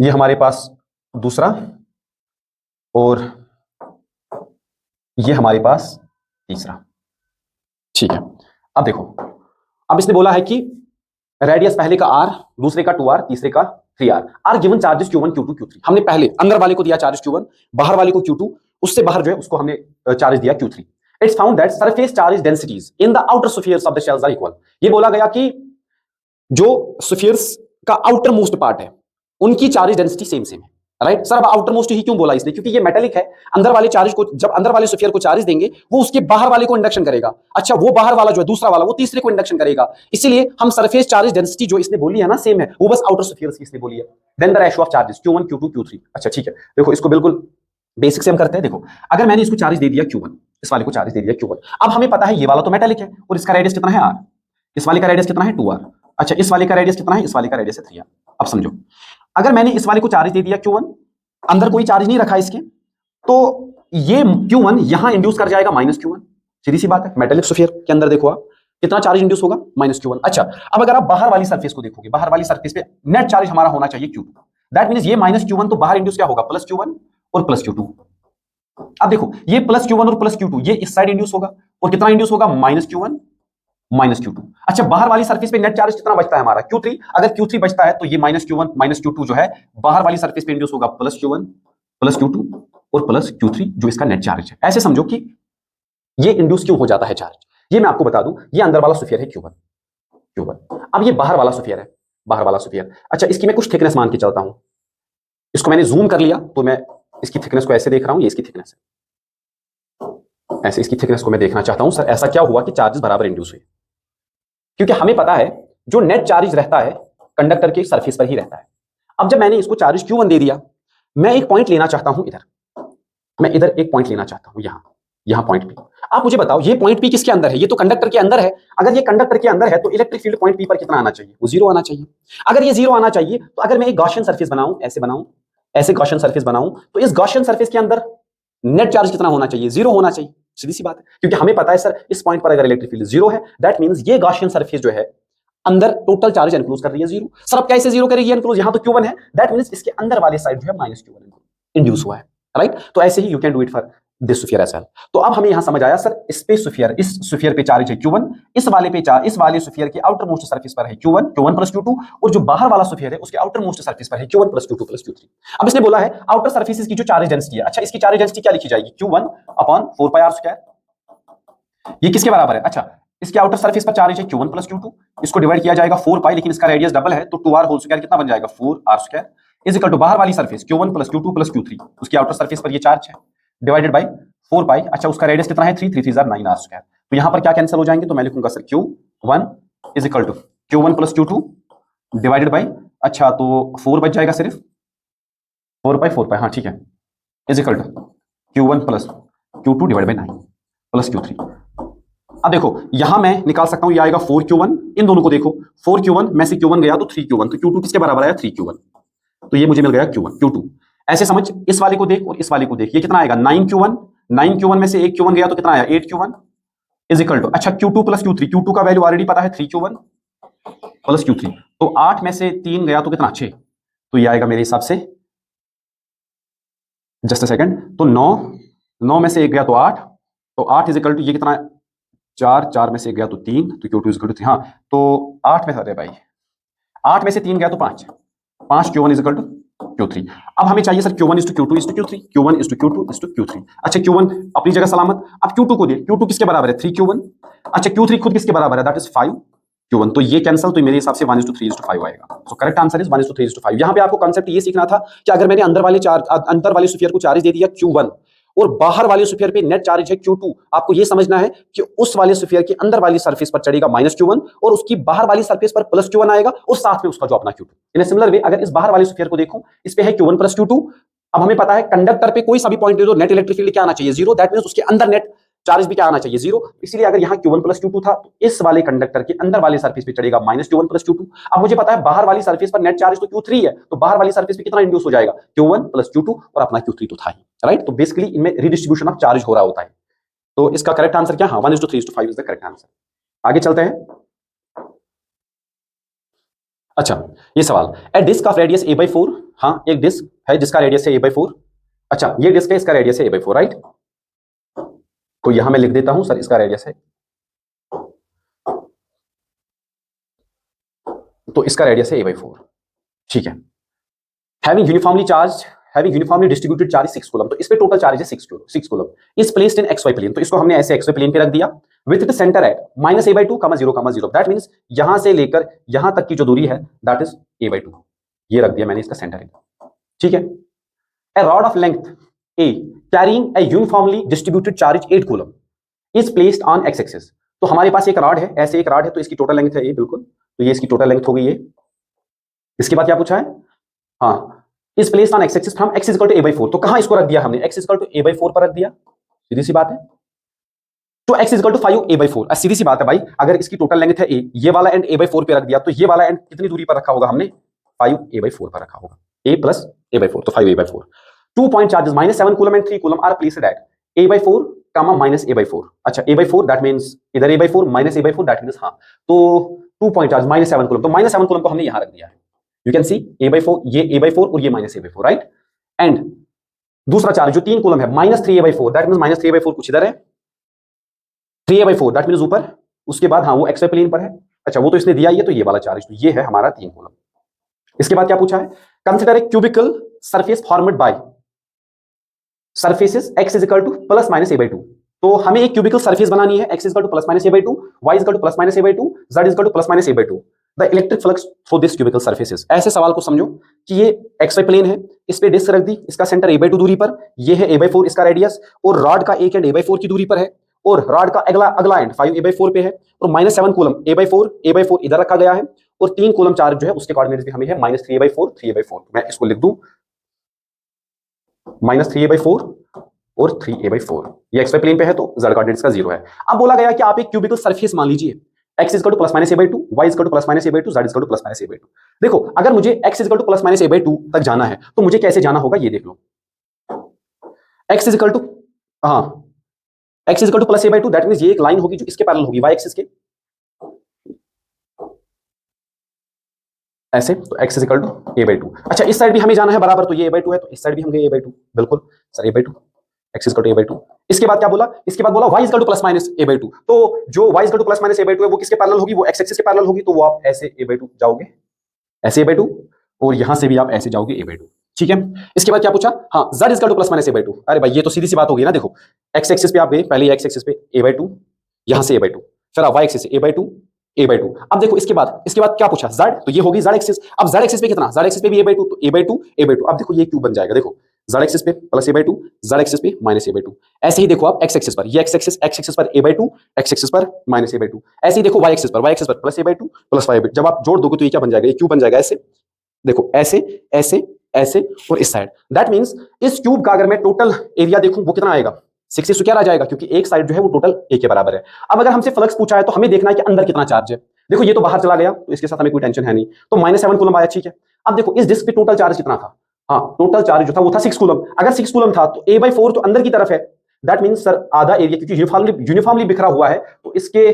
ये हमारे पास दूसरा और ये हमारे पास तीसरा, ठीक है। अब देखो, अब इसने बोला है कि रेडियस पहले का R, दूसरे का 2R, तीसरे का 3R। Are given charges Q1 Q2 Q3, हमने पहले अंदर वाले को दिया चार्ज Q1, बाहर वाले को Q2, उससे बाहर जो है उसको हमने चार्ज दिया Q3। It's found that surface charge densities in the outer spheres of the shells are equal. ये बोला गया कि जो स्फीयर्स का आउटर मोस्ट पार्ट है उनकी चार्ज डेंसिटी सेम है, राइट सर। अब आउटर मोस्ट ही क्यों बोला इसने, क्योंकि ये मेटेलिक है, अंदर वाले चार्ज को, जब अंदर वाले स्फीयर को चार्ज देंगे वो उसके बाहर वाले को इंडक्शन करेगा। अच्छा वो बाहर वाला जो है दूसरा वाला, वो तीसरे को इंडक्शन करेगा, इसीलिए हम सरफेस चार्ज डेंसिटी जो इसने बोली है ना सेम है, वो बस आउटर स्फीयर्स की इसने बोली है। Then the ratio of charges Q1 Q2 Q3। अच्छा ठीक है, देखो इसको बिल्कुल बेसिक से हम करते हैं। देखो अगर मैंने इसको चार्ज दे दिया Q1, इस वाले को चार्ज दे दिया Q1, अब हमें पता है ये वाला तो मेटेलिक है और इसका रेडियस कितना है R, इस वाले का रेडियस कितना है 2R। अच्छा इस वाले का रेडियस कितना है, इस वाले का रेडियस है 3R। अब समझो, अगर मैंने इस वाले को चार्ज दे दिया Q1, अंदर कोई चार्ज नहीं रखा इसके, तो ये Q1 यहां इंड्यूस कर जाएगा -Q1, सीधी सी बात है। मेटेलिक स्फीयर के अंदर देखो आप कितना चार्ज इंड्यूस होगा, -Q1। अच्छा अब अगर आप बाहर वाली सरफेस को देखोगे, बाहर वाली सरफेस पे नेट चार्ज हमारा होना चाहिए Q2। दैट मींस ये -Q1 तो बाहर इंड्यूस क्या होगा, +Q1 और +Q2। अब देखो ये +Q1 और +Q2 ये इस साइड इंड्यूस होगा, और कितना इंड्यूस होगा, -Q1 -Q2। अच्छा बाहर वाली सरफेस पे नेट चार्ज कितना बचता है हमारा, Q3। अगर Q3 बचता है तो ये -Q1 -Q2 जो है बाहर वाली सरफेस पे इंड्यूस होगा +Q1 +Q2 और +Q3 जो इसका नेट चार्ज है। ऐसे समझो कि ये इंड्यूस क्यों हो जाता है चार्ज, ये मैं आपको बता दूं। ये अंदर वाला स्फीयर है Q1। अब ये बाहर वाला स्फीयर है, बाहर वाला स्फीयर। अच्छा इसकी मैं कुछ थिकनेस मान के चलता हूं, इसको मैंने जूम कर लिया तो मैं इसकी थिकनेस को ऐसे देख रहा हूं, ये इसकी थिकनेस है, ऐसे इसकी थिकनेस को मैं देखना चाहता हूं। सर ऐसा क्या हुआ कि चार्जेस बराबर इंड्यूस हुए, क्योंकि हमें पता है जो नेट चार्ज रहता है कंडक्टर के सरफेस पर ही रहता है। अब जब मैंने इसको चार्ज Q1 दे दिया, मैं एक पॉइंट लेना चाहता हूं इधर, मैं इधर एक पॉइंट लेना चाहता हूं, यहां पॉइंट P। आप मुझे बताओ ये पॉइंट P किसके अंदर है, ये तो कंडक्टर के अंदर है। अगर ये कंडक्टर के अंदर है तो इलेक्ट्रिक फील्ड पॉइंट P पर कितना आना चाहिए, वो 0 आना चाहिए। अगर ये 0 आना चाहिए तो अगर मैं एक गॉसियन सरफेस बनाऊं, ऐसे बनाऊं, ऐसे गॉसियन सरफेस बनाऊं तो इस गॉसियन सरफेस के अंदर नेट चार्ज कितना होना चाहिए? जीरो होना चाहिए। सीधी सी बात है, क्योंकि हमें पता है सर इस पॉइंट पर अगर इलेक्ट्रिक फील्ड जीरो है, दैट मींस ये गॉसियन सरफेस जो है अंदर टोटल चार्ज एनक्लोज कर रही है जीरो। सर अब कैसे जीरो करेगी एनक्लोज? यहां तो Q1 है, दैट मींस इसके अंदर वाली साइड जो है माइनस Q1 इंड्यूस हुआ है, राइट? तो ऐसे ही you can do it for this sphere as well. तो अब हमें यहां समझ आया सर इस पे स्फीयर, इस स्फीयर पे चार्ज है Q1, इस वाले पे चार्ज, इस वाले स्फीयर के आउटर मोस्ट सरफेस पर है Q1, Q1 प्लस Q2, और जो बाहर वाला स्फीयर है उसके आउटर मोस्ट सरफेस पर है Q1 plus Q2 plus Q3। अब इसने बोला है आउटर सरफेसेस की जो चार्ज डेंसिटी है, अच्छा इसकी चार्ज डेंसिटी क्या लिखी जाएगी? Q1 upon 4 pi r square. ये किसके बराबर है? अच्छा इसके आउटर सरफेस पर चार्ज है Q1 प्लस Q2, इसको डिवाइड किया जाएगा 4 पाई, लेकिन इसका रेडियस डबल है तो 2r होल स्क्वायर कितना बन जाएगा? 4r square is equal to बाहर वाली surface Q1 plus Q2 plus Q3, उसकी आउटर सरफेस पर ये चार्ज है, डिवाइडेड बाय 4 पाई। अच्छा उसका रेडियस कितना है? 3 3 3 9r स्क्वायर। तो यहां पर क्या कैंसिल हो जाएंगे? तो मैं लिखूंगा sir Q1 is equal to Q1 plus Q2 divided by, अच्छा तो 4 बच जाएगा सिर्फ 4 पाई, हाँ ठीक है, is equal to Q1 plus Q2 divide by 9 plus Q3। अब देखो यहां मैं निकाल सकता हूं, ये आएगा 4Q1, इन दोनों को देखो 4Q1 में से Q1 गया तो 3Q1, तो Q2 किसके बराबर आया? 3Q1, तो ये मुझे मिल गया Q2। ऐसे समझ, इस वाले को देख और इस वाले को देख, ये कितना आएगा? 9Q1, 9Q1 में से एक Q1 गया तो कितना आया? 8Q1 इज इक्वल टू, अच्छा Q2 प्लस Q3, Q2 का वैल्यू ऑलरेडी पता है 3Q1 प्लस Q3, तो 8 में से 3 गया तो कितना? 6, तो ये आएगा मेरे हिसाब से, जस्ट अ सेकंड, तो 9 में से एक गया तो 8, तो 8 इज इक्वल टू ये कितना? 4 में से एक गया तो 3, तो Q2 इज इक्वल टू 3, हाँ तो 8 में, अरे भाई 8 में से 3 गया तो 5 Q1 is equal to Q3। अब हमें चाहिए sir Q1 is to Q2 is to Q3, Q1 is to Q2 is to Q3। अच्छा Q1 अपनी जगह सलामत, अब Q2 को दे, Q2 किसके बराबर है? 3Q1। अच्छा Q3 खुद किसके बराबर है? दैट इज 5Q1, तो ये कैंसिल, तो मेरे हिसाब से 1 इज टू 3 इज टू 5 आएगा। So correct answer is 1 is to 3 is to 5। यहां पे आपको कांसेप्ट ये सीखना था कि अगर मैंने अंदर वाले स्फीयर को चार्ज दे दिया Q1 और बाहर वाले स्फीयर पे नेट चार्ज है Q2, आपको ये समझना है कि उस वाले स्फीयर के अंदर वाली सरफेस पर चढ़ेगा माइनस Q1 और उसकी बाहर वाली सरफेस पर प्लस Q1 आएगा और साथ में उसका जो अपना Q2। इन सिमिलर वे अगर इस बाहर वाले स्फीयर को देखूं, इस पे है Q1 प्लस Q2। अब हमें पता है कंडक्टर पे कोई सा भी पॉइंट ले दो, नेट इलेक्ट्रिक फील्ड क्या आना चाहिए? जीरो, दैट मींस उसके अंदर नेट चार्ज भी क्या आना चाहिए? जीरो। इसलिए अगर यहाँ Q1 प्लस Q2 था तो इस वाले कंडक्टर के अंदर वाले सरफेस पे चढ़ेगा माइनस Q1 प्लस Q2। अब मुझे पता है बाहर वाली सरफेस पर नेट चार्ज तो Q3 है, तो बाहर वाली सरफेस पे कितना इंड्यूस हो जाएगा? Q1 प्लस Q2 और अपना Q3 तो था ही, राइट? तो बेसिकली इनमें रिडिस्ट्रीब्यूशन ऑफ चार्ज हो रहा होता है। तो इसका करेक्ट आंसर क्या? हाँ 1 is to 3 is to 5 is the correct answer. आगे चलते हैं। अच्छा ये सवाल, ए डिस्क ऑफ रेडियस a/4, हाँ एक डिस्क है जिसका रेडियस है a/4। अच्छा ये डिस्क है, इसका रेडियस है a/4, राइट? तो यहां मैं लिख देता हूं सर इसका रेडियस है, तो इसका रेडियस है a/4, ठीक है। Having uniformly distributed charge 6 coulomb, तो इस पे टोटल चार्ज है 6 coulomb is placed in xy plane, तो इसको हमने ऐसे xy प्लेन पे रख दिया with the centre at -a/2, 0,0, that means यहां से लेकर यहां तक की जो दूरी है दैट इज a/2, ये रख दिया मैंने इसका सेंटर एट, ठीक है। A rod of length a carrying a uniformly distributed charge 8 coulomb is placed on x axis, तो हमारे पास एक रॉड है, ऐसे एक रॉड है, तो इसकी टोटल लेंथ है ये, बिल्कुल, तो ये इसकी टोटल लेंथ हो गई है। इसके बाद क्या पूछा है? हाँ is placed on x axis from x is equal to a/4, तो कहां इसको रख दिया हमने? x is equal to a/4 पर रख दिया, सीधी सी बात है। तो x is equal to 5a/4, सीधी सी बात है भाई, अगर इसकी टोटल लेंथ है a, ये वाला एंड a/4 पे रख दिया, तो ये वाला एंड कितनी दूरी पर रखा होगा हमने? 5a/4 पर रखा होगा, a प्लस a/4, तो 5a/4। 2 point charges -7 coulomb and 3 coulomb are placed at a/4 minus a/4, अच्छा a/4 दैट मींस इधर a/4 minus a/4 that means, हाँ तो 2 पॉइंट चार्ज -7 कूलम, तो -7 कूलम को हमने यहां रख दिया है। यू कैन सी a/4, ये a/4 और ये माइनस a/4, राइट? एंड दूसरा चार्ज जो 3 कूलम है -3a/4, दैट मींस -3a/4 कुछ इधर है, 3a/4 दैट मींस ऊपर, उसके बाद हाँ वो xy प्लेन पर है, अच्छा वो तो इसने दिया ही है, तो ये वाला चार्ज, तो ये है हमारा 3 कूलम। इसके बाद क्या पूछा है? Consider a cubical surface formed by surfaces x is equal to plus minus a/2, तो हमें एक क्यूबिकल सरफेस बनानी है, x is equal to plus minus a/2, y is equal to plus minus a/2, z is equal to plus minus a/2। The electric flux for this cubical surfaces, ऐसे सवाल को समझो कि ये xy प्लेन है, इस पे डिस्क रख दी, इसका सेंटर a/2 दूरी पर, ये है a/4 इसका रेडियस, और रॉड का एक एंड a/4 की दूरी पर है, और रॉड का अगला एंड 5a/4 पे है, और -7 कूलम a/4 इधर रखा गया है, और 3 कूलम चार्ज जो है उसके कोऑर्डिनेट्स भी हमें है -3a/4, 3a/4, मैं इसको लिख दूं -3a/4 और 3a/4, ये xy प्लेन पे है तो z कोऑर्डिनेट्स का 0 है। अब बोला गया कि आप एक क्यूबिकल सरफेस मान लीजिए x is equal to plus minus A by two, y is equal to plus minus A by two, z is equal to plus minus A by two. देखो अगर मुझे x is equal to plus minus A by two तक जाना है तो मुझे कैसे जाना होगा ये देख लो। x is equal to x is equal to plus A by two, that means ये एक लाइन होगी जो इसके पैरेलल होगी, y एक्सिस के ऐसे, तो x is equal to A by two. अच्छा इस साइड भी हमें जाना है बराबर, तो ये ए बाई टू है तो इस साइड भी हम गए ए बाई टू, बिल्कुल sir a by two, x is equal to A by two. इसके बाद क्या बोला, इसके बाद बोला y is equal to plus minus A by two, तो जो y is equal to plus minus A by two है वो किसके पैरेलल होगी, वो x एक्सिस के पैरेलल होगी, तो वो आप ऐसे ए बाई टू जाओगे, ऐसे ए बाई टू, और यहां से भी आप ऐसे जाओगे ए बाई टू, ठीक है। इसके बाद क्या पूछा, हाँ z is equal to plus minus A by to. अरे भाई ये तो सीधी सी बात होगी ना, देखो x एक्सिस पे आप गए, पहले x एक्सिस पे ए बाई टू, यहां से ए बाई टू, फिर आप y एक्सिस से A by two, A by two. अब देखो इसके बाद क्या पूछा, z, तो ये होगी z एक्सिस। अब z एक्सिस पे कितना, z एक्सिस पे भी ए बाई टू, तो A by two, A by two. अब देखो ये क्यूब बन जाएगा, देखो z एक्सिस पे plus A by two, z axis पे माइनस ए बाई टू। ऐसे ही देखो आप x एक्सिस पर, ये x एक्सिस पर a by two, x axis पर माइनस ए बाई टू। ऐसे ही देखो y एक्सिस पर plus A by two, plus y by two. जब आप जोड़ दोगे तो ये क्या बन जाएगा, ये क्यूब बन जाएगा ऐसे, देखो ऐसे ऐसे ऐसे और इस साइड। दैट मींस इस क्यूब का अगर मैं टोटल एरिया देखूं वो कितना आएगा, 6 स्क्वायर आ जाएगा, क्योंकि एक साइड जो है वो टोटल a के बराबर है। अब अगर हमसे फ्लक्स पूछा है तो हमें देखना है कि अंदर कितना चार्ज है। देखो ये तो बाहर चला गया तो इसके साथ हमें कोई टेंशन है नहीं, तो -7 कूलम आया, ठीक है। अब देखो इस डिस्क पे टोटल चार्ज कितना था, हाँ टोटल चार्ज जो था वो था 6 कूलम। अगर 6 कूलम था तो a/4 तो अंदर की तरफ है, दैट मींस सर आधा एरिया, क्योंकि यूनिफॉर्मली बिखरा हुआ है तो इसके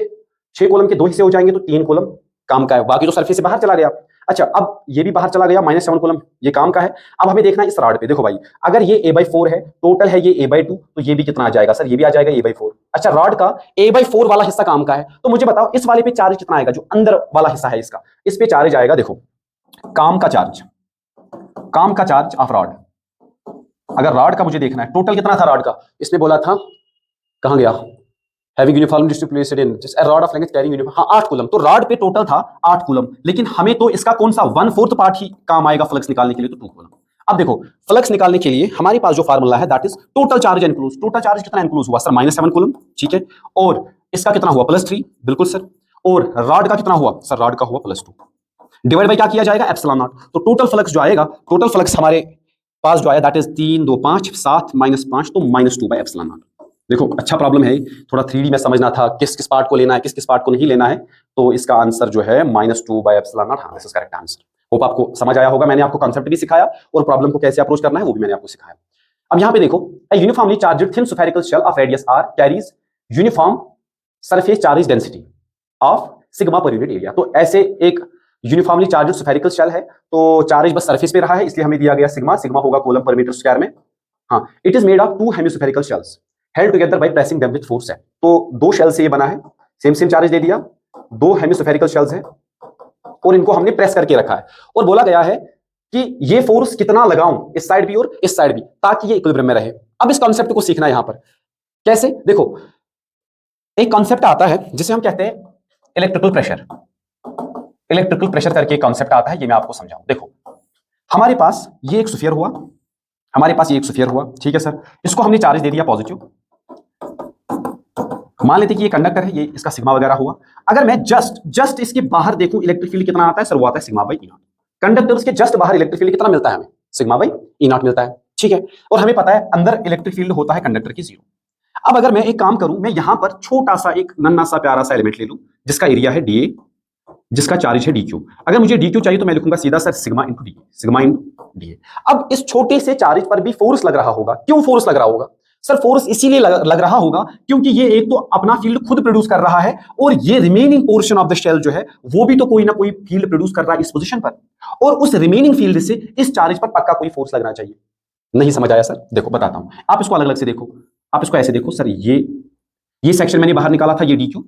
6 कूलम के 2 हिस्से हो जाएंगे, तो 3 कूलम काम का है, बाकी तो सरफेस से बाहर चला गया। अच्छा अब ये भी बाहर चला गया, -7 कूलम ये काम का है। अब हमें देखना है इस रॉड पे, देखो भाई अगर ये a/4 है, टोटल है ये a/2, तो ये भी कितना आ जाएगा सर, ये भी आ जाएगा a/4। अच्छा रॉड का a/4 वाला हिस्सा काम का है, तो मुझे बताओ इस वाले पे चार्ज कितना आएगा, जो अंदर वाला हिस्सा है इसका, इस पे चार्ज आएगा, देखो काम का चार्ज ऑफ रॉड। अगर रॉड का मुझे देखना है टोटल कितना था रॉड का, इसने बोला था, कहां गया, having uniformly distributed in just a rod of length carrying uniform, हाँ 8 कूलम। तो रॉड पे टोटल था 8 कूलम, लेकिन हमें तो इसका कौन सा 1/4 पार्ट ही काम आएगा फ्लक्स निकालने के लिए, तो 2 कूलम। अब देखो फ्लक्स निकालने के लिए हमारे पास जो फार्मूला है that is total charge enclose. Total charge कितना एनक्लोज हुआ सर, -7 कूलम, ठीक है, और इसका कितना हुआ +3, बिल्कुल सर, और रॉड का कितना हुआ सर, रॉड का हुआ +2, डिवाइड बाय क्या किया जाएगा, एप्सिलॉन नॉट। तो टोटल फ्लक्स जो आएगा, टोटल फ्लक्स हमारे पास जो आया दैट इज 3 2 5 7 -5, तो -2 बाय एप्सिलॉन नॉट। देखो अच्छा प्रॉब्लम है, थोड़ा 3D में समझना था, किस किस पार्ट को लेना है, किस किस पार्ट को नहीं लेना है, तो इसका आंसर जो है -2 बाय एप्सिलॉन नॉट। हाँ this is correct answer. Hope आपको समझ आया होगा, मैंने आपको कांसेप्ट भी सिखाया और प्रॉब्लम को कैसे अप्रोच करना है वो भी मैंने आपको सिखाया। अब यहाँ पे देखो, a uniformly charged thin spherical shell of radius r carries uniform surface charge density of sigma per unit area। तो ऐसे एक यूनिफॉर्मली चार्ज स्फेरिकल शेल है, तो चार्ज बस सरफेस पे रहा है, इसलिए हमें दिया गया सिग्मा होगा कूलम पर मीटर स्क्वायर में। हाँ it is made of 2 hemispherical shells held together by pressing them with force है। तो 2 शेल से ये बना है, सेम चार्ज दे दिया, 2 हेमिस्फेरिकल शेल्स हैं और इनको हमने प्रेस करके रखा है, और बोला गया है कि ये फोर्स कितना लगाऊं, इस साइड भी और इस साइड भी, ताकि ये इक्विलिब्रियम में रहे। अब इस कॉन्सेप्ट को सीखना है यहां पर कैसे, देखो एक कॉन्सेप्ट आता है जिसे हम कहते हैं इलेक्ट्रिकल प्रेशर करके एक कॉन्सेप्ट आता है, ये मैं आपको समझाऊं। देखो हमारे पास ये एक स्फीयर हुआ, ठीक है सर, इसको हमने चार्ज दे दिया पॉजिटिव, मान लेते कि ये कंडक्टर है, ये इसका सिग्मा वगैरह हुआ। अगर मैं जस्ट इसके बाहर देखूं इलेक्ट्रिक फील्ड कितना आता है सर, वो आता है sigma by E not. Conductor के जस्ट बाहर इलेक्ट्रिक फील्ड कितना मिलता है हमें, सिग्मा बाई ई नॉट मिलता है, ठीक है, और हमें पता है अंदर इलेक्ट्रिक फील्ड होता है कंडक्टर की 0। अब अगर मैं एक काम करूं, मैं यहां पर छोटा सा एक नन्ना सा प्यारा सा एलिमेंट ले लूं जिसका एरिया है dA, जिसका चार्ज है dq। अगर मुझे dq चाहिए तो मैं लिखूंगा सीधा सर सिग्मा इंटू dA। अब इस छोटे से चार्ज पर भी फोर्स लग रहा होगा। क्यों फोर्स लग रहा होगा सर, फोर्स इसीलिए लग रहा होगा क्योंकि ये एक तो अपना फील्ड खुद प्रोड्यूस कर रहा है, और ये remaining portion of the shell जो है वो भी तो कोई ना कोई फील्ड प्रोड्यूस कर रहा है इस पोजीशन पर, और उस रिमेनिंग फील्ड से इस चार्ज पर पक्का कोई फोर्स लगना चाहिए। नहीं समझ आया सर, देखो बताता हूं, आप इसको अलग अलग से देखो, आप इसको ऐसे देखो सर, ये सेक्शन मैंने बाहर निकाला था, ये dq।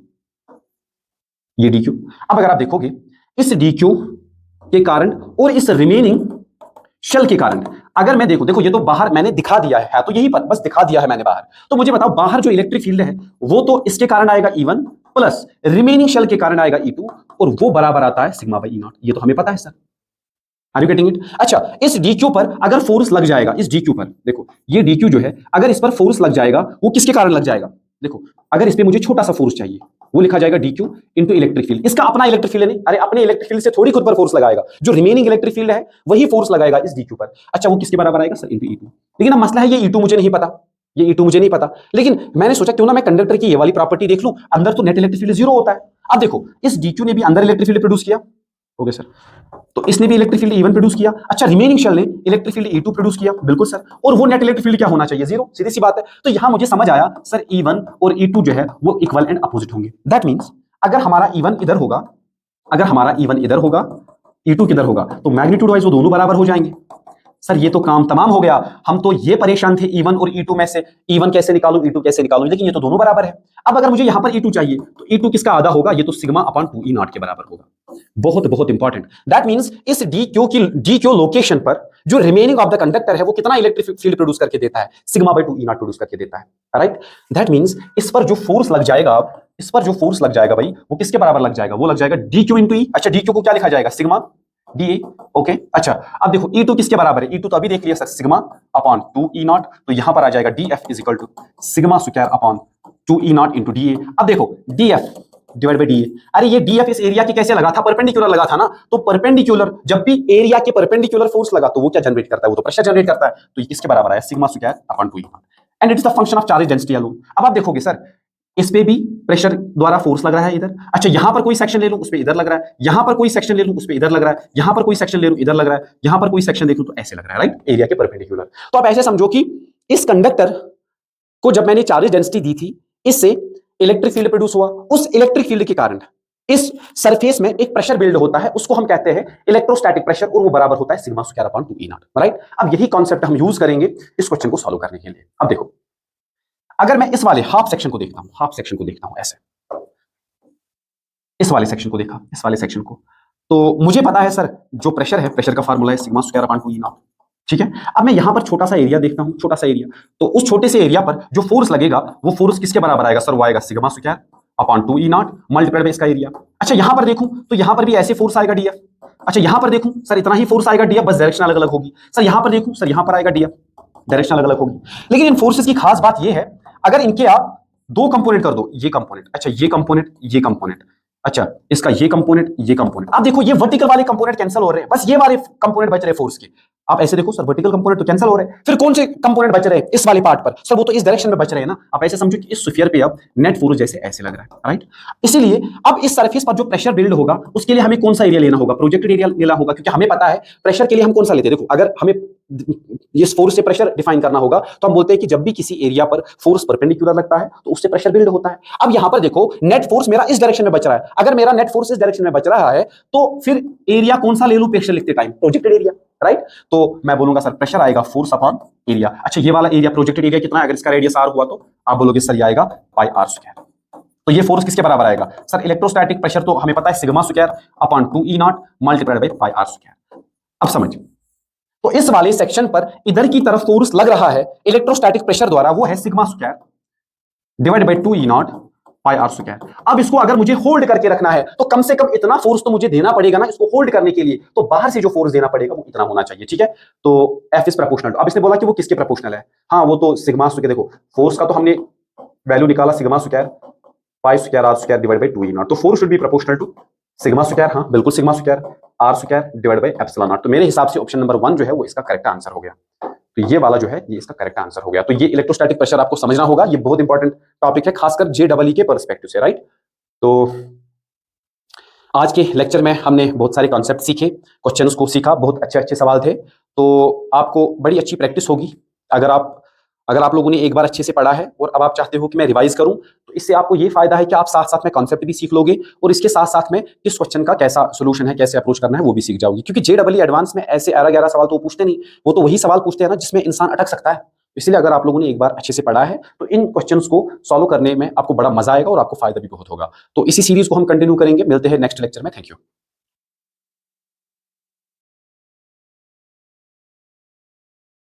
अब अगर आप देखोगे इस dq के कारण और इस रिमेनिंग शेल के कारण, अगर मैं देखो ये तो बाहर मैंने दिखा दिया है तो यही पर बस दिखा दिया है मैंने बाहर, तो मुझे बताओ बाहर जो इलेक्ट्रिक फील्ड है वो तो इसके कारण आएगा E1 प्लस रिमेनिंग शेल के कारण आएगा E2, और वो बराबर आता है सिग्मा बाई ई नॉट। ये तो हमें पता है sir, are you getting it. अच्छा इस dq पर अगर फोर्स लग जाएगा, इस dq पर देखो ये dq जो है अगर इस पर फोर्स लग जाएगा, वो किसके कारण लग जाएगा, देखो अगर इस पे मुझे छोटा सा फोर्स चाहिए, वो लिखा जाएगा dq इंटू इलेक्ट्रिक फील्ड। इसका अपना इलेक्ट्रिक फील्ड नहीं, अरे अपने इलेक्ट्रिक फील्ड से थोड़ी खुद पर फोर्स लगाएगा, जो रिमेनिंग इलेक्ट्रिक फील्ड है वही फोर्स लगाएगा इस dq पर। अच्छा वो किसके बराबर आएगा सर, इंटू E2। लेकिन अब मसला है ये E2 मुझे नहीं पता, लेकिन मैंने सोचा क्यों ना मैं कंडक्टर की ये वाली प्रॉपर्टी देख लूं, अंदर तो नेट इलेक्ट्रिक फील्ड 0 होता है। अब देखो इस DQ ने भी अंदर इलेक्ट्रिक फील्ड प्रोड्यूस किया, ओके सर, तो इसने भी इलेक्ट्रिक फील्ड E1 प्रोड्यूस किया। अच्छा, रिमेनिंग शेल ने इलेक्ट्रिक फील्ड E2 प्रोड्यूस किया, बिल्कुल सर, और वो नेट इलेक्ट्रिक फील्ड क्या होना चाहिए, जीरो, सीधी सी बात है। तो यहां मुझे समझ आया सर E1 और E2 जो है वो इक्वल एंड अपोजिट होंगे। दैट मींस अगर हमारा E1 इधर होगा, अगर हमारा E1 इधर होगा, E2 किधर होगा, तो मैग्नीट्यूड वाइज वो दोनों बराबर हो जाएंगे। सर ये तो काम तमाम हो गया, हम तो ये परेशान थे E1 और E2 में से, E1 कैसे निकालूं E2 कैसे निकालूं, लेकिन ये तो दोनों बराबर है। अब अगर मुझे यहां पर E2 चाहिए तो E2 किसका आधा होगा, ये तो सिग्मा अपॉन 2E0 के बराबर होगा। बहुत बहुत इंपॉर्टेंट। दैट मींस इस DQ लोकेशन पर जो रिमेनिंग ऑफ द कंडक्टर है वो कितना इलेक्ट्रिक फील्ड प्रोड्यूस करके देता है, सिग्मा बाय 2E0 प्रोड्यूस करके देता है, राइट। दैट मींस इस पर जो फोर्स लग जाएगा, इस पर जो फोर्स लग जाएगा भाई वो किसके बराबर लग जाएगा, वो लग जाएगा DQ इंटू E। अच्छा, DQ को क्या लिखा जाएगा, सिग्मा DA, ओके। अच्छा, अब देखो E2 किसके बराबर है, E2 तो अभी देख लिया सर, सिग्मा अपॉन 2E0, तो यहां पर आ जाएगा DF is equal to sigma square upon 2E0 into DA। अब देखो DF डिवाइड बाय DA, अरे ये DF इस एरिया की कैसे लगा था, परपेंडिकुलर लगा था ना, तो परपेंडिकुलर जब भी एरिया के परपेंडिकुलर फोर्स लगा तो वो क्या जनरेट करता है, वो तो प्रेशर जनरेट करता है। तो ये किसके बराबर है, sigma square upon 2E0, and it is the function of charge density alone. अब आप देखोगे सर इस पे भी प्रेशर द्वारा फोर्स लग रहा है इधर। अच्छा, यहां पर कोई सेक्शन ले लूं उस पे इधर लग रहा है, यहां पर कोई सेक्शन ले लूं उस पे इधर लग रहा है, यहां पर कोई सेक्शन ले लूं इधर लग रहा है, यहां पर कोई सेक्शन देख लूं तो ऐसे लग रहा है, राइट, एरिया के परपेंडिकुलर। तो आप ऐसे समझो कि इस कंडक्टर को जब मैंने चार्ज डेंसिटी दी थी, इससे इलेक्ट्रिक फील्ड प्रोड्यूस हुआ, उस इलेक्ट्रिक फील्ड के कारण इस सरफेस में एक प्रेशर बिल्ड होता है, उसको हम कहते हैं इलेक्ट्रोस्टैटिक प्रेशर, और वो बराबर होता है sigma square upon 2E0, right. अब यही कॉन्सेप्ट हम यूज करेंगे इस क्वेश्चन को सॉल्व करने के लिए। अब देखो अगर मैं इस वाले हाफ सेक्शन को देखता हूं, हाफ सेक्शन को देखता हूं ऐसे, इस वाले सेक्शन को देखा, इस वाले सेक्शन को, तो मुझे पता है सर जो प्रेशर है, प्रेशर का फार्मूला है सिग्मा स्क्वायर अपॉन 2E0, ठीक है। अब मैं यहां पर छोटा सा एरिया देखता हूं, छोटा सा एरिया, तो उस छोटे से एरिया पर जो फोर्स लगेगा वो फोर्स किसके बराबर आएगा सर, वो आएगा sigma square upon 2E0 multiplied by इसका एरिया। अच्छा, यहां पर देखूं तो यहां पर भी ऐसे फोर्स आएगा DF। अच्छा, यहां पर देखूं सर इतना ही फोर्स आएगा DF, बस डायरेक्शन अलग अलग होगी। सर यहां पर देखूं सर यहां पर आएगा DF, डायरेक्शन अलग अलग होगी। लेकिन इन फोर्सेस की खास बात यह है, अगर इनके आप दो कंपोनेंट कर दो, ये कंपोनेंट, अच्छा ये कंपोनेंट, ये कंपोनेंट, अच्छा इसका ये कंपोनेंट, ये कंपोनेंट, आप देखो ये वर्टिकल वाले कंपोनेंट कैंसिल हो रहे हैं, बस ये वाले कंपोनेंट बच रहे हैं फोर्स के। आप ऐसे देखो सर वर्टिकल कंपोनेंट तो कैंसिल हो रहे हैं, फिर कौन से कंपोनेंट बच रहे हैं इस वाले पार्ट पर, सर वो तो इस डायरेक्शन में बच रहे हैं ना। आप ऐसे समझो कि इस स्फीयर पे अब नेट फोर्स जैसे ऐसे लग रहा है, राइट। इसीलिए अब इस सरफेस पर जो प्रेशर बिल्ड होगा उसके लिए हमें कौन सा एरिया लेना होगा, प्रोजेक्टेड एरिया लेना होगा, क्योंकि हमें पता है प्रेशर के लिए हम कौन सा लेते हैं। देखो अगर हमें इस फोर्स से प्रेशर डिफाइन करना होगा तो हम बोलते हैं कि जब भी किसी एरिया पर फोर्स परपेंडिकुलर लगता है तो उससे प्रेशर बिल्ड होता है। अब यहां पर देखो नेट फोर्स मेरा इस डायरेक्शन में बच रहा है, अगर मेरा नेट फोर्स इस डायरेक्शन में बच रहा है तो फिर एरिया कौन सा ले लूं प्रेशर लिखते टाइम, प्रोजेक्टेड एरिया, राइट। तो मैं बोलूंगा सर प्रेशर आएगा फोर्स अपॉन एरिया। अच्छा, ये वाला एरिया प्रोजेक्टेड एरिया कितना है, अगर इसका रेडियस r हुआ तो आप बोलोगे सर ये आएगा पाई r स्क्वायर। तो ये फोर्स किसके बराबर आएगा सर, इलेक्ट्रोस्टैटिक प्रेशर तो हमें पता है sigma square upon 2E0 multiplied by pi r square. अब समझ, तो इस वाले सेक्शन पर इधर की तरफ फोर्स लग रहा है इलेक्ट्रोस्टैटिक प्रेशर द्वारा, वो है sigma square divide by 2E0 pi r square. अब इसको अगर मुझे होल्ड करके रखना है तो कम से कम इतना फोर्स तो मुझे देना पड़ेगा ना इसको होल्ड करने के लिए, तो बाहर से जो फोर्स देना पड़ेगा वो इतना होना चाहिए, ठीक है। तो F इज प्रोपोर्शनल टू, अब इसने बोला कि वो किसके प्रोपोर्शनल है, हाँ वो तो सिग्मा स्क्वायर, देखो फोर्स का तो हमने वैल्यू निकाला sigma square pi square r square divide by 2E0, तो force should be proportional to sigma square, हाँ बिल्कुल sigma square r square divide by epsilon naught. तो मेरे हिसाब से ऑप्शन नंबर 1 जो है वो इसका करेक्ट आंसर हो गया। तो ये वाला जो है ये इसका करेक्ट आंसर हो गया। तो ये इलेक्ट्रोस्टैटिक प्रेशर आपको समझना होगा, ये बहुत इंपॉर्टेंट टॉपिक है खासकर JEE के पर्सपेक्टिव से, राइट। तो आज के लेक्चर में हमने बहुत सारे कॉन्सेप्ट सीखे, क्वेश्चंस को सीखा, बहुत अच्छे अच्छे सवाल थे। तो आपको बड़ी अच्छी प्रैक्टिस होगी अगर आप लोगों ने एक बार अच्छे से पढ़ा है और अब आप चाहते हो कि मैं रिवाइज करूं, तो इससे आपको ये फायदा है कि आप साथ साथ में कॉन्सेप्ट भी सीख लोगे और इसके साथ साथ में किस क्वेश्चन का कैसा सोल्यूशन है, कैसे अप्रोच करना है वो भी सीख जाओगे। क्योंकि JEE एडवांस में ऐसे 11 सवाल तो पूछते नहीं, वो तो वही सवाल पूछते हैं ना जिसमें इंसान अटक सकता है। इसलिए अगर आप लोगों ने एक बार अच्छे से पढ़ा है तो इन क्वेश्चंस को सॉल्व करने में आपको बड़ा मजा आएगा और आपको फायदा भी बहुत होगा। तो इसी सीरीज को हम कंटिन्यू करेंगे, मिलते हैं नेक्स्ट लेक्चर में। Thank you.